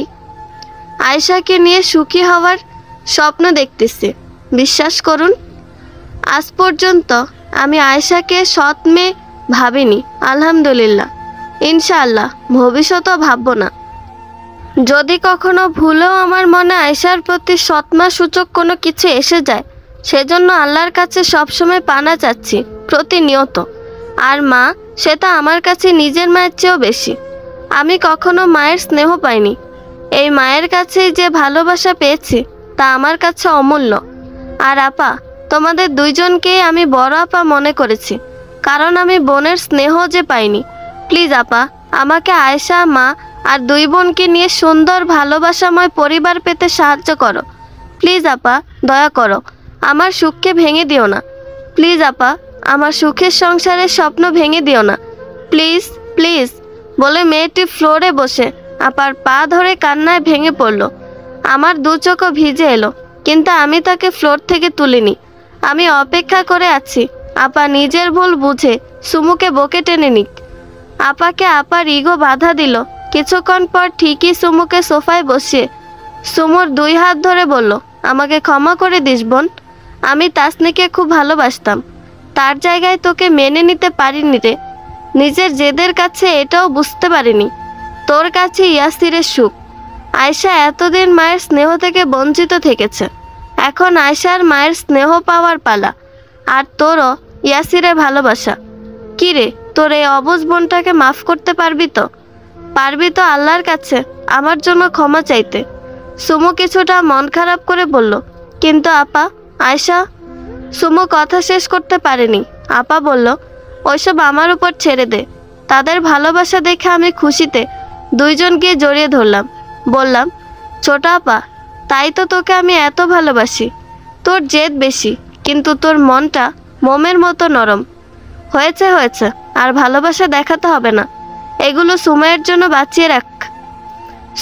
আয়েশাকে নিয়ে সুখী হওয়ার স্বপ্ন দেখতেছি। বিশ্বাস করুন, আজ পর্যন্ত আমি আয়েশাকে সৎ মেয়ে ভাবিনি। আলহামদুলিল্লাহ, ইনশাআল্লাহ ভবিষ্যতেও ভাবব না। যদি কখনো ভুলেও আমার মনে আয়েশার প্রতি সৎমা সূচক কোনো কিছু এসে যায়, সেজন্য আল্লাহর কাছে সবসময় পানা চাচ্ছি প্রতিনিয়ত। আর মা, সেটা আমার কাছে নিজের মায়ের চেয়েও বেশি। আমি কখনো মায়ের স্নেহ পাইনি। এই মায়ের কাছেই যে ভালোবাসা পেয়েছি তা আমার কাছে অমূল্য। আর আপা, তোমাদের দুইজনকেই আমি বড় আপা মনে করেছি, কারণ আমি বোনের স্নেহ যে পাইনি। প্লিজ আপা, আমাকে আয়েশা, মা আর দুই বোনকে নিয়ে সুন্দর ভালোবাসাময় পরিবার পেতে সাহায্য করো। প্লিজ আপা, দয়া করো, আমার সুখকে ভেঙে দিও না। প্লিজ আপা, আমার সুখের সংসারের স্বপ্ন ভেঙে দিও না। প্লিজ প্লিজ বলে মেয়েটি ফ্লোরে বসে আপার পা ধরে কান্নায় ভেঙে পড়ল। আমার দু চোখও ভিজে এলো, কিন্তু আমি তাকে ফ্লোর থেকে তুলিনি। আমি অপেক্ষা করে আছি আপা নিজের ভুল বুঝে সুমুকে বকে টেনে নিক। আপাকে আপার ইগো বাধা দিল। কিছুক্ষণ পর ঠিকই সুমুকে সোফায় বসিয়ে সুমুর দুই হাত ধরে বলল, আমাকে ক্ষমা করে দিস বোন। আমি তাসনিকে খুব ভালোবাসতাম, তার জায়গায় তোকে মেনে নিতে পারিনি রে। নিজের জেদের কাছে এটাও বুঝতে পারিনি তোর কাছে ইয়াসিরের সুখ। আয়েশা এতদিন মায়ের স্নেহ থেকে বঞ্চিত থেকেছে, এখন আয়েশার মায়ের স্নেহ পাওয়ার পালা। আর তোরও ইয়াসিরের ভালোবাসা। কি রে, তোর এই অবুঝ বোনটাকে মাফ করতে পারবি তো? পারবি তো আল্লাহর কাছে আমার জন্য ক্ষমা চাইতে? সুমু কিছুটা মন খারাপ করে বলল, কিন্তু আপা, আয়েশা। সুমু কথা শেষ করতে পারেনি। আপা বলল, ওইসব আমার উপর ছেড়ে দে। তাদের ভালোবাসা দেখে আমি খুশিতে দুইজনকে জড়িয়ে ধরলাম। বললাম, ছোট আপা, তাই তো তোকে আমি এত ভালোবাসি। তোর জেদ বেশি, কিন্তু তোর মনটা মোমের মতো নরম। হয়েছে হয়েছে, আর ভালোবাসা দেখাতে হবে না, এগুলো সুমাইয়ের জন্য বাঁচিয়ে রাখ।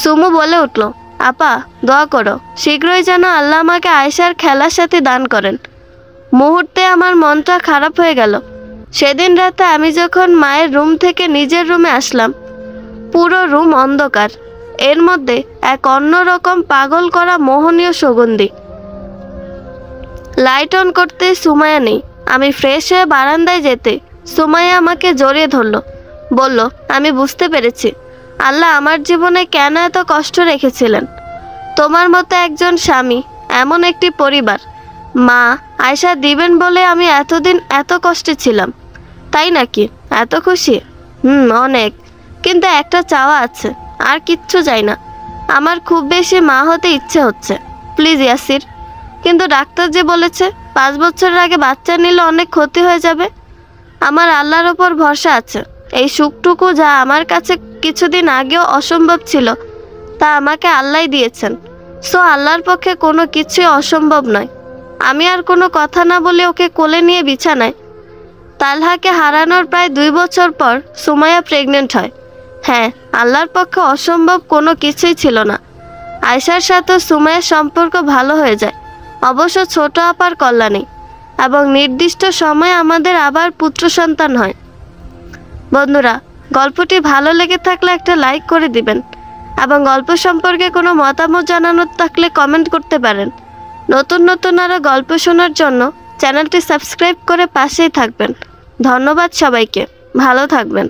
সুমু বলে উঠল, আপা, দোয়া করো শীঘ্রই যেন আল্লাহ আমাকে আয়েশার খেলার সাথে দান করেন। মুহূর্তে আমার মনটা খারাপ হয়ে গেল। সেদিন রাতে আমি যখন মায়ের রুম থেকে নিজের রুমে আসলাম, পুরো রুম অন্ধকার, এর মধ্যে এক অন্যরকম পাগল করা মোহনীয় সুগন্ধি। লাইট অন করতে সুমাইয়া নেই। আমি ফ্রেশ হয়ে বারান্দায় যেতে সুমাইয়া আমাকে জড়িয়ে ধরল। বলল, আমি বুঝতে পেরেছি আল্লাহ আমার জীবনে কেন এত কষ্ট রেখেছিলেন। তোমার মতো একজন স্বামী, এমন একটি পরিবার, মা আয়শা দিবেন বলে আমি এতদিন এত কষ্টে ছিলাম। তাই নাকি? এত খুশি? অনেক। কিন্তু একটা চাওয়া আছে, আর কিচ্ছু চাই না। আমার খুব বেশি মা হতে ইচ্ছে হচ্ছে, প্লিজ ইয়াসির। কিন্তু ডাক্তার যে বলেছে 5 বছরের আগে বাচ্চা নিলে অনেক ক্ষতি হয়ে যাবে। আমার আল্লাহর ওপর ভরসা আছে, এই সুখটুকু যা আমার কাছে কিছুদিন আগেও অসম্ভব ছিল, তা আমাকে আল্লাহই দিয়েছেন। সো আল্লাহর পক্ষে কোনো কিছুই অসম্ভব নয়। আমি আর কোনো কথা না বলে ওকে কোলে নিয়ে বিছানায়। তালহাকে হারানোর প্রায় 2 বছর পর সুমাইয়া প্রেগনেন্ট হয়। হ্যাঁ, আল্লাহর পক্ষে অসম্ভব কোনো কিছুই ছিল না। আয়শার সাথে সুমাইয়ার সম্পর্ক ভালো হয়ে যায়, অবশ্য ছোট আপার কল্যাণে, এবং নির্দিষ্ট সময়ে আমাদের আবার পুত্র সন্তান হয়। বন্ধুরা, গল্পটি ভালো লেগে থাকলে একটা লাইক করে দিবেন, এবং গল্প সম্পর্কে কোনো মতামত জানানোর থাকলে কমেন্ট করতে পারেন। নতুন নতুন আরও গল্প শোনার জন্য চ্যানেলটি সাবস্ক্রাইব করে পাশেই থাকবেন। ধন্যবাদ সবাইকে, ভালো থাকবেন।